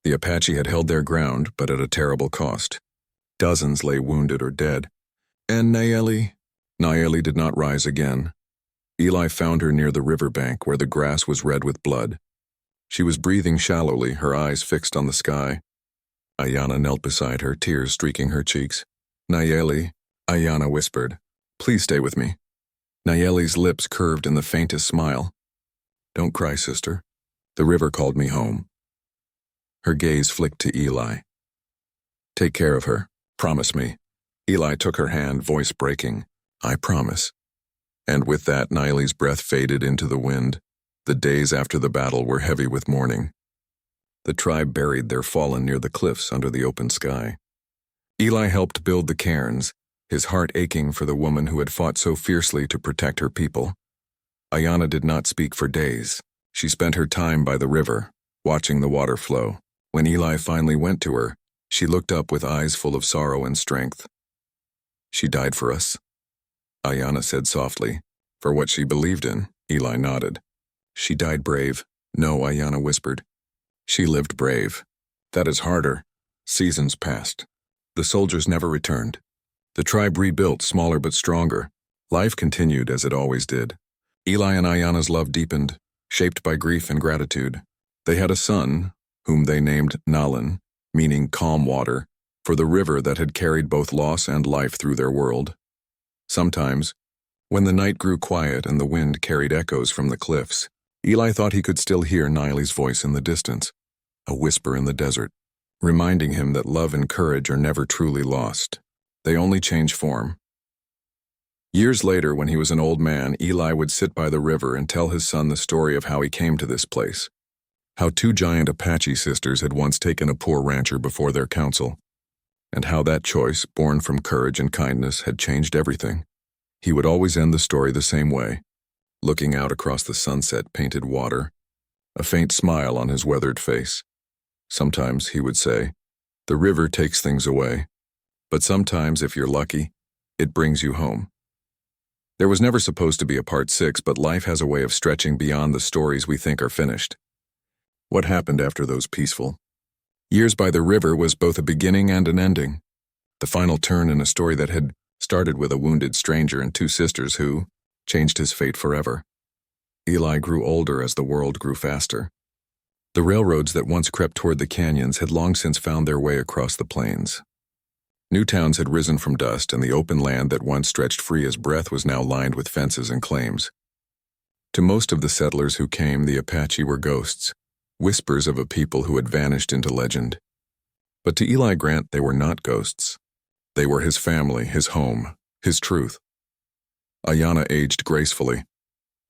The Apache had held their ground, but at a terrible cost. Dozens lay wounded or dead. And Nayeli did not rise again. Eli found her near the riverbank where the grass was red with blood. She was breathing shallowly, her eyes fixed on the sky. Ayanna knelt beside her, tears streaking her cheeks. Nayeli, Ayanna whispered, please stay with me. Nayeli's lips curved in the faintest smile. Don't cry, sister. The river called me home. Her gaze flicked to Eli. "Take care of her. Promise me." Eli took her hand, voice breaking. "I promise." And with that, Niley's breath faded into the wind. The days after the battle were heavy with mourning. The tribe buried their fallen near the cliffs under the open sky. Eli helped build the cairns, his heart aching for the woman who had fought so fiercely to protect her people. Ayanna did not speak for days. She spent her time by the river, watching the water flow. When Eli finally went to her, she looked up with eyes full of sorrow and strength. "She died for us," Ayanna said softly. "For what she believed in," Eli nodded. "She died brave." "No," Ayanna whispered. "She lived brave. That is harder." Seasons passed. The soldiers never returned. The tribe rebuilt, smaller but stronger. Life continued as it always did. Eli and Ayanna's love deepened, shaped by grief and gratitude. They had a son, whom they named Nalan, meaning calm water, for the river that had carried both loss and life through their world. Sometimes, when the night grew quiet and the wind carried echoes from the cliffs, Eli thought he could still hear Niley's voice in the distance, a whisper in the desert, reminding him that love and courage are never truly lost. They only change form. Years later, when he was an old man, Eli would sit by the river and tell his son the story of how he came to this place. How two giant Apache sisters had once taken a poor rancher before their council, and how that choice, born from courage and kindness, had changed everything. He would always end the story the same way, looking out across the sunset-painted water, a faint smile on his weathered face. Sometimes, he would say, "The river takes things away, but sometimes, if you're lucky, it brings you home." There was never supposed to be a part 6, but life has a way of stretching beyond the stories we think are finished. What happened after those peaceful years by the river was both a beginning and an ending. The final turn in a story that had started with a wounded stranger and two sisters who changed his fate forever. Eli grew older as the world grew faster. The railroads that once crept toward the canyons had long since found their way across the plains. New towns had risen from dust, and the open land that once stretched free as breath was now lined with fences and claims. To most of the settlers who came, the Apache were ghosts, whispers of a people who had vanished into legend. But to Eli Grant, they were not ghosts. They were his family, his home, his truth. Ayanna aged gracefully.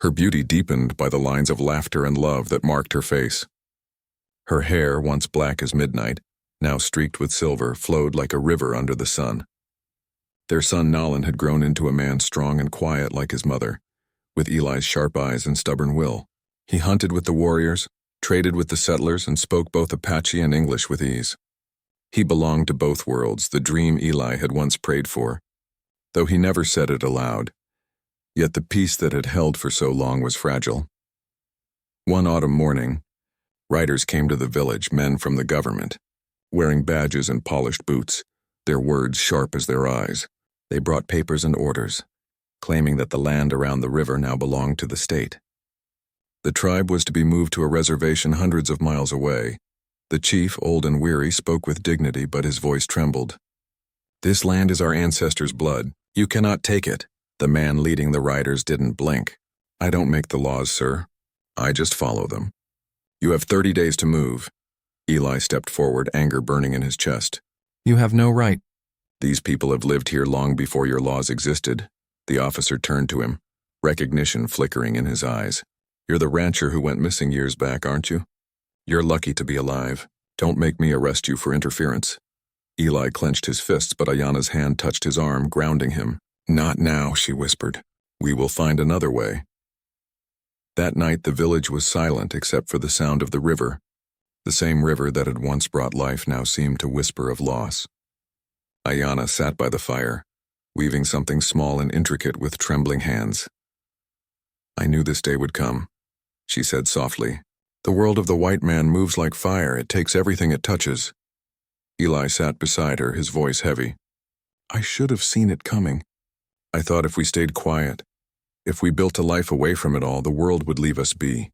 Her beauty deepened by the lines of laughter and love that marked her face. Her hair, once black as midnight, now streaked with silver, flowed like a river under the sun. Their son Nalan had grown into a man strong and quiet like his mother, with Eli's sharp eyes and stubborn will. He hunted with the warriors, traded with the settlers, and spoke both Apache and English with ease. He belonged to both worlds, the dream Eli had once prayed for, though he never said it aloud. Yet the peace that had held for so long was fragile. One autumn morning, riders came to the village, men from the government, wearing badges and polished boots, their words sharp as their eyes. They brought papers and orders, claiming that the land around the river now belonged to the state. The tribe was to be moved to a reservation hundreds of miles away. The chief, old and weary, spoke with dignity, but his voice trembled. "This land is our ancestors' blood. You cannot take it." The man leading the riders didn't blink. "I don't make the laws, sir. I just follow them. You have 30 days to move." Eli stepped forward, anger burning in his chest. "You have no right." "These people have lived here long before your laws existed." The officer turned to him, recognition flickering in his eyes. "You're the rancher who went missing years back, aren't you? You're lucky to be alive. Don't make me arrest you for interference." Eli clenched his fists, but Ayanna's hand touched his arm, grounding him. "Not now," she whispered. "We will find another way." That night the village was silent except for the sound of the river. The same river that had once brought life now seemed to whisper of loss. Ayanna sat by the fire, weaving something small and intricate with trembling hands. "I knew this day would come," she said softly. "The world of the white man moves like fire. It takes everything it touches." Eli sat beside her, his voice heavy. "I should have seen it coming. I thought if we stayed quiet, if we built a life away from it all, the world would leave us be."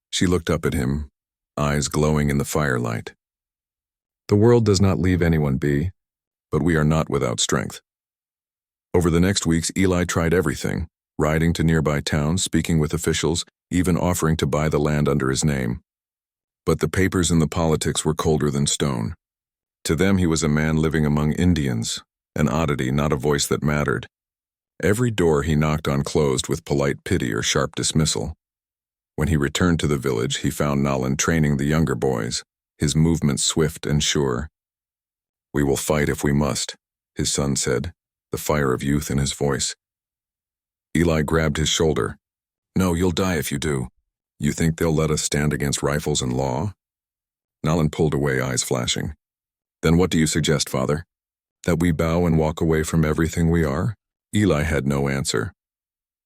She looked up at him, eyes glowing in the firelight. "The world does not leave anyone be, but we are not without strength." Over the next weeks, Eli tried everything, riding to nearby towns, speaking with officials, even offering to buy the land under his name. But the papers and the politics were colder than stone. To them he was a man living among Indians, an oddity, not a voice that mattered. Every door he knocked on closed with polite pity or sharp dismissal. When he returned to the village, he found Nalin training the younger boys, his movements swift and sure. "We will fight if we must," his son said, the fire of youth in his voice. Eli grabbed his shoulder. "No, you'll die if you do. You think they'll let us stand against rifles and law?" Nalin pulled away, eyes flashing. "Then what do you suggest, father? That we bow and walk away from everything we are?" Eli had no answer.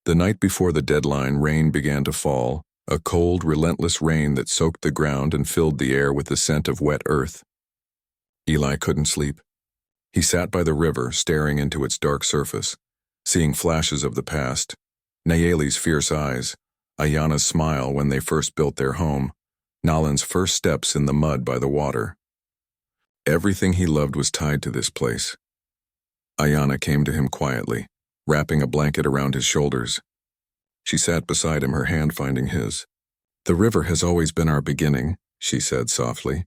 The night before the deadline, rain began to fall, a cold, relentless rain that soaked the ground and filled the air with the scent of wet earth. Eli couldn't sleep. He sat by the river, staring into its dark surface, seeing flashes of the past, Nayeli's fierce eyes, Ayana's smile when they first built their home, Nalin's first steps in the mud by the water. Everything he loved was tied to this place. Ayana came to him quietly, wrapping a blanket around his shoulders. She sat beside him, her hand finding his. "The river has always been our beginning," she said softly.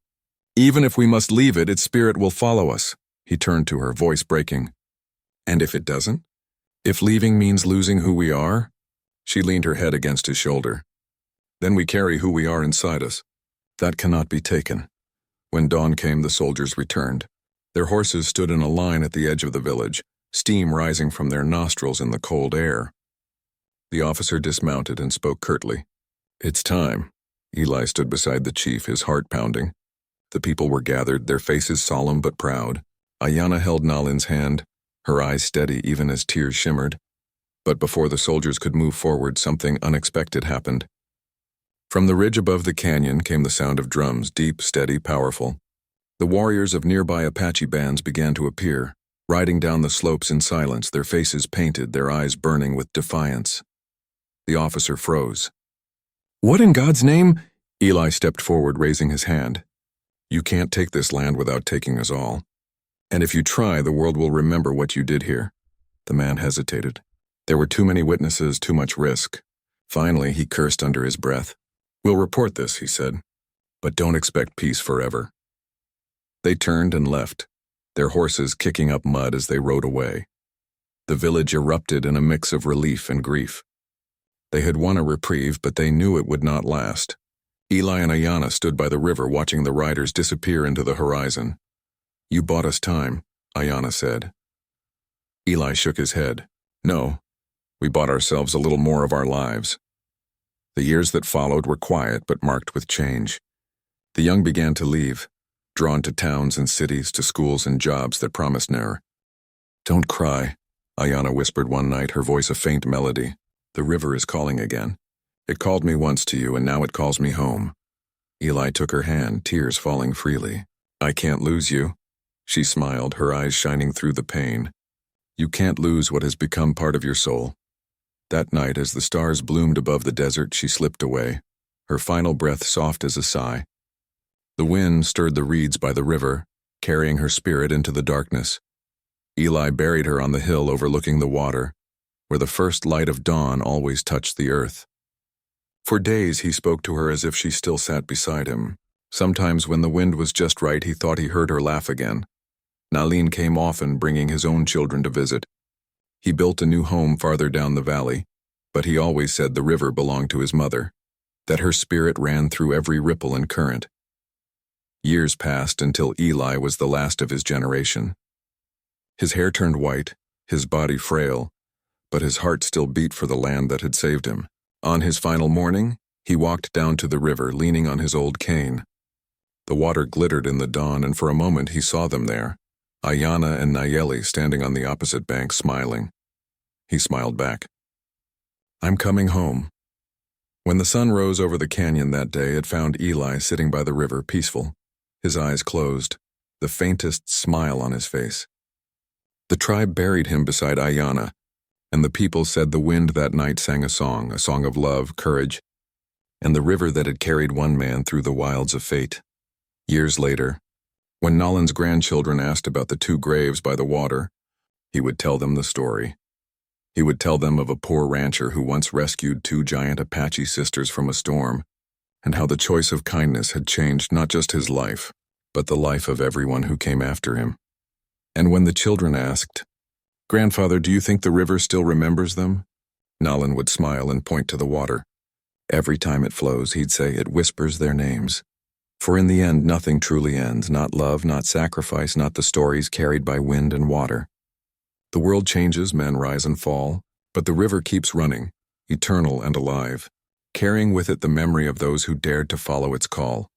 "Even if we must leave it, its spirit will follow us." He turned to her, voice breaking. "And if it doesn't? If leaving means losing who we are?" She leaned her head against his shoulder. "Then we carry who we are inside us. That cannot be taken." When dawn came, the soldiers returned. Their horses stood in a line at the edge of the village, steam rising from their nostrils in the cold air. The officer dismounted and spoke curtly. "It's time." Eli stood beside the chief, his heart pounding. The people were gathered, their faces solemn but proud. Ayana held Nalin's hand, her eyes steady even as tears shimmered. But before the soldiers could move forward, something unexpected happened. From the ridge above the canyon came the sound of drums, deep, steady, powerful. The warriors of nearby Apache bands began to appear, riding down the slopes in silence, their faces painted, their eyes burning with defiance. The officer froze. "What in God's name?" Eli stepped forward, raising his hand. "You can't take this land without taking us all. And if you try, the world will remember what you did here." The man hesitated. There were too many witnesses, too much risk. Finally, he cursed under his breath. "We'll report this," he said, "but don't expect peace forever." They turned and left, their horses kicking up mud as they rode away. The village erupted in a mix of relief and grief. They had won a reprieve, but they knew it would not last. Eli and Ayana stood by the river watching the riders disappear into the horizon. "You bought us time," Ayana said. Eli shook his head. "No, we bought ourselves a little more of our lives." The years that followed were quiet but marked with change. The young began to leave, drawn to towns and cities, to schools and jobs that promised ne'er. "Don't cry," Ayana whispered one night, her voice a faint melody. "The river is calling again. It called me once to you, and now it calls me home." Eli took her hand, tears falling freely. "I can't lose you." She smiled, her eyes shining through the pain. "You can't lose what has become part of your soul." That night, as the stars bloomed above the desert, she slipped away, her final breath soft as a sigh. The wind stirred the reeds by the river, carrying her spirit into the darkness. Eli buried her on the hill overlooking the water, where the first light of dawn always touched the earth. For days he spoke to her as if she still sat beside him. Sometimes when the wind was just right, he thought he heard her laugh again. Nalin came often, bringing his own children to visit. He built a new home farther down the valley, but he always said the river belonged to his mother, that her spirit ran through every ripple and current. Years passed until Eli was the last of his generation. His hair turned white, his body frail, but his heart still beat for the land that had saved him. On his final morning, he walked down to the river, leaning on his old cane. The water glittered in the dawn, and for a moment he saw them there, Ayana and Nayeli standing on the opposite bank, smiling. He smiled back. "I'm coming home." When the sun rose over the canyon that day, it found Eli sitting by the river, peaceful, his eyes closed, the faintest smile on his face. The tribe buried him beside Ayana, and the people said the wind that night sang a song of love, courage, and the river that had carried one man through the wilds of fate. Years later, when Nalin's grandchildren asked about the two graves by the water, he would tell them the story. He would tell them of a poor rancher who once rescued two giant Apache sisters from a storm, and how the choice of kindness had changed not just his life, but the life of everyone who came after him. And when the children asked, "Grandfather, do you think the river still remembers them?" Nalan would smile and point to the water. Every time it flows, he'd say, "It whispers their names." For in the end, nothing truly ends, not love, not sacrifice, not the stories carried by wind and water. The world changes, men rise and fall, but the river keeps running, eternal and alive, carrying with it the memory of those who dared to follow its call.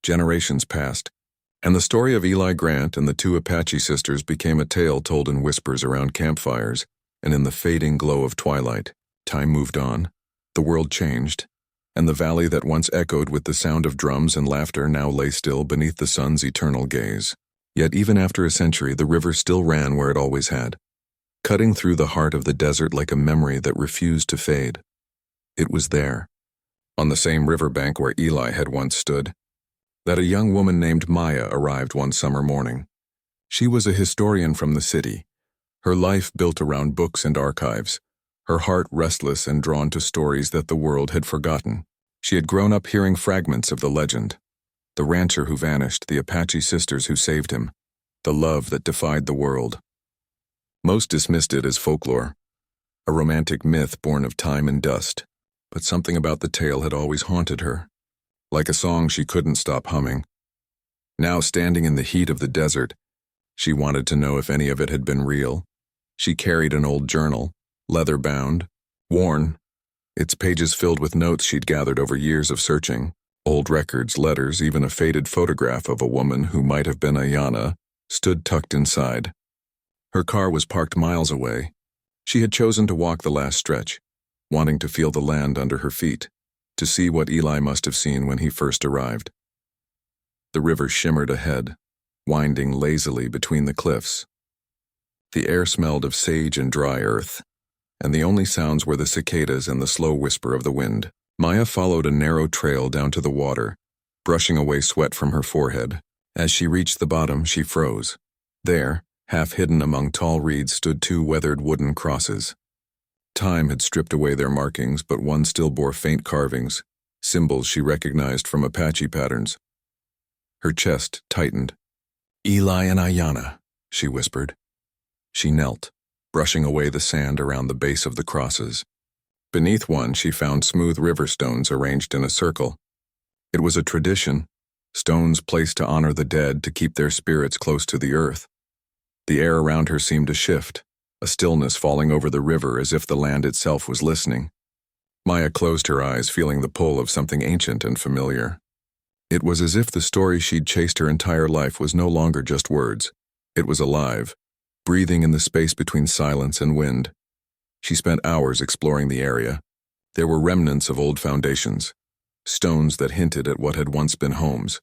Generations passed, and the story of Eli Grant and the two Apache sisters became a tale told in whispers around campfires and in the fading glow of twilight. Time moved on, the world changed, and the valley that once echoed with the sound of drums and laughter now lay still beneath the sun's eternal gaze. Yet even after a century, the river still ran where it always had, cutting through the heart of the desert like a memory that refused to fade. It was there, on the same riverbank where Eli had once stood, that a young woman named Maya arrived one summer morning. She was a historian from the city, her life built around books and archives, her heart restless and drawn to stories that the world had forgotten. She had grown up hearing fragments of the legend: the rancher who vanished, the Apache sisters who saved him, the love that defied the world. Most dismissed it as folklore, a romantic myth born of time and dust, but something about the tale had always haunted her, like a song she couldn't stop humming. Now, standing in the heat of the desert, she wanted to know if any of it had been real. She carried an old journal, leather-bound, worn, its pages filled with notes she'd gathered over years of searching, old records, letters, even a faded photograph of a woman who might have been Ayana, stood tucked inside. Her car was parked miles away. She had chosen to walk the last stretch, wanting to feel the land under her feet, to see what Eli must have seen when he first arrived. The river shimmered ahead, winding lazily between the cliffs. The air smelled of sage and dry earth, and the only sounds were the cicadas and the slow whisper of the wind. Maya followed a narrow trail down to the water, brushing away sweat from her forehead. As she reached the bottom, she froze. There, half hidden among tall reeds, stood two weathered wooden crosses. Time had stripped away their markings, but one still bore faint carvings, symbols she recognized from Apache patterns. Her chest tightened. "Eli and Ayana," she whispered. She knelt, brushing away the sand around the base of the crosses. Beneath one, she found smooth river stones arranged in a circle. It was a tradition, stones placed to honor the dead, to keep their spirits close to the earth. The air around her seemed to shift, a stillness falling over the river as if the land itself was listening. Maya closed her eyes, feeling the pull of something ancient and familiar. It was as if the story she'd chased her entire life was no longer just words. It was alive, breathing in the space between silence and wind. She spent hours exploring the area. There were remnants of old foundations, stones that hinted at what had once been homes,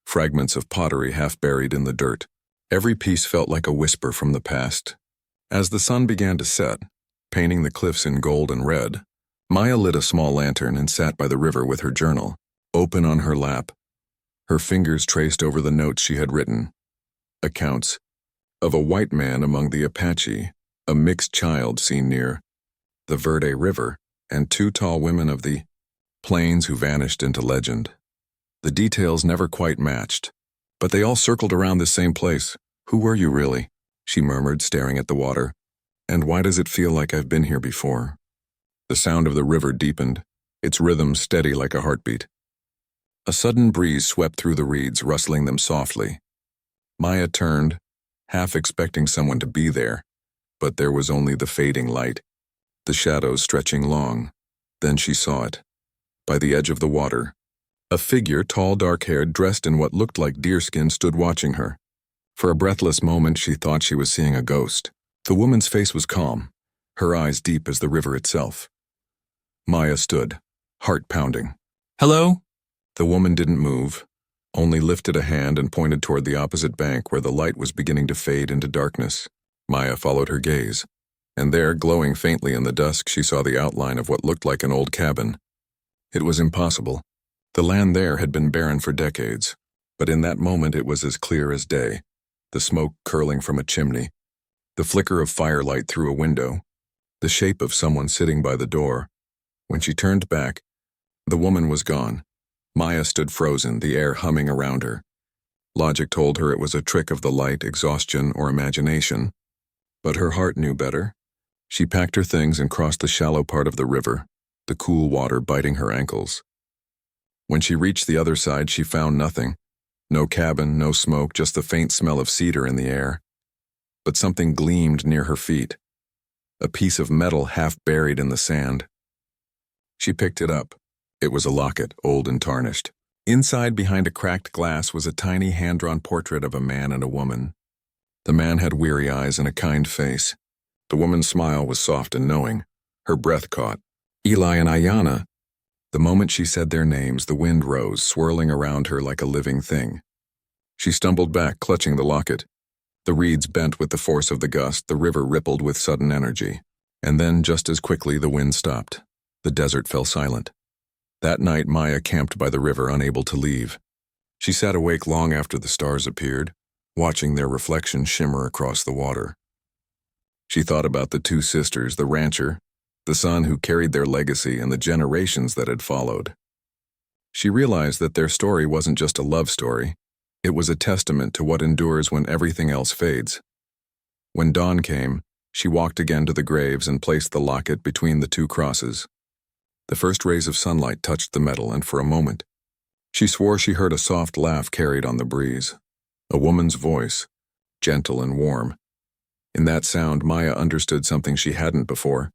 fragments of pottery half buried in the dirt. Every piece felt like a whisper from the past. As the sun began to set, painting the cliffs in gold and red, Maya lit a small lantern and sat by the river with her journal, open on her lap. Her fingers traced over the notes she had written. Accounts of a white man among the Apache, a mixed child seen near the Verde River, and two tall women of the plains who vanished into legend. The details never quite matched, but they all circled around the same place. "Who were you really?" she murmured, staring at the water. "And why does it feel like I've been here before?" The sound of the river deepened, its rhythm steady like a heartbeat. A sudden breeze swept through the reeds, rustling them softly. Maya turned, half expecting someone to be there, but there was only the fading light, the shadows stretching long. Then she saw it. By the edge of the water, a figure, tall, dark-haired, dressed in what looked like deerskin, stood watching her. For a breathless moment, she thought she was seeing a ghost. The woman's face was calm, her eyes deep as the river itself. Maya stood, heart pounding. "Hello?" The woman didn't move, only lifted a hand and pointed toward the opposite bank where the light was beginning to fade into darkness. Maya followed her gaze, and there, glowing faintly in the dusk, she saw the outline of what looked like an old cabin. It was impossible. The land there had been barren for decades, but in that moment it was as clear as day, the smoke curling from a chimney, the flicker of firelight through a window, the shape of someone sitting by the door. When she turned back, the woman was gone, Maya stood frozen, the air humming around her. Logic told her it was a trick of the light, exhaustion, or imagination. But her heart knew better. She packed her things and crossed the shallow part of the river, the cool water biting her ankles. When she reached the other side, she found nothing. No cabin, no smoke, just the faint smell of cedar in the air. But something gleamed near her feet. A piece of metal half buried in the sand. She picked it up. It was a locket, old and tarnished. Inside, behind a cracked glass, was a tiny hand-drawn portrait of a man and a woman. The man had weary eyes and a kind face. The woman's smile was soft and knowing. Her breath caught. Eli and Ayanna. The moment she said their names, the wind rose, swirling around her like a living thing. She stumbled back, clutching the locket. The reeds bent with the force of the gust, the river rippled with sudden energy. And then, just as quickly, the wind stopped. The desert fell silent. That night, Maya camped by the river, unable to leave. She sat awake long after the stars appeared, watching their reflections shimmer across the water. She thought about the two sisters, the rancher, the son who carried their legacy, and the generations that had followed. She realized that their story wasn't just a love story. It was a testament to what endures when everything else fades. When dawn came, she walked again to the graves and placed the locket between the two crosses. The first rays of sunlight touched the metal, and for a moment, she swore she heard a soft laugh carried on the breeze. A woman's voice, gentle and warm. In that sound, Maya understood something she hadn't before.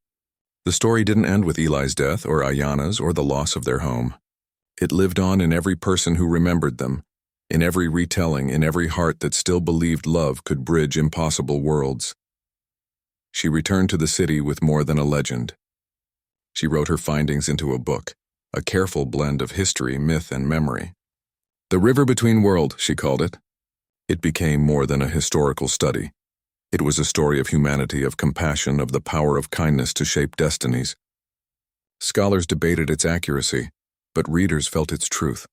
The story didn't end with Eli's death or Ayanna's or the loss of their home. It lived on in every person who remembered them, in every retelling, in every heart that still believed love could bridge impossible worlds. She returned to the city with more than a legend. She wrote her findings into a book, a careful blend of history, myth, and memory. The River Between Worlds, she called it. It became more than a historical study. It was a story of humanity, of compassion, of the power of kindness to shape destinies. Scholars debated its accuracy, but readers felt its truth.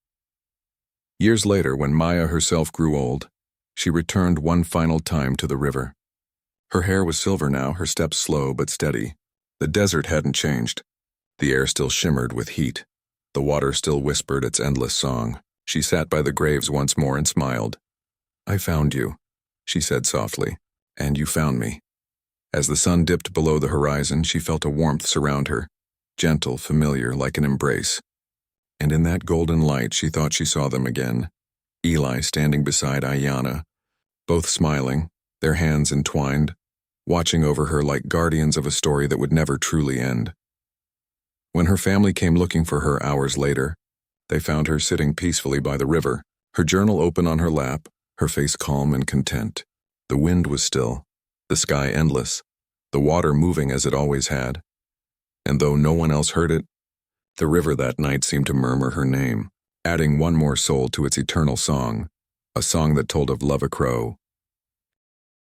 Years later, when Maya herself grew old, she returned one final time to the river. Her hair was silver now, her steps slow but steady. The desert hadn't changed. The air still shimmered with heat. The water still whispered its endless song. She sat by the graves once more and smiled. "I found you," she said softly, "and you found me." As the sun dipped below the horizon, she felt a warmth surround her, gentle, familiar, like an embrace. And in that golden light, she thought she saw them again. Eli standing beside Ayanna, both smiling, their hands entwined, watching over her like guardians of a story that would never truly end. When her family came looking for her hours later, they found her sitting peacefully by the river, her journal open on her lap, her face calm and content. The wind was still, the sky endless, the water moving as it always had. And though no one else heard it, the river that night seemed to murmur her name, adding one more soul to its eternal song, a song that told of Love a Crow,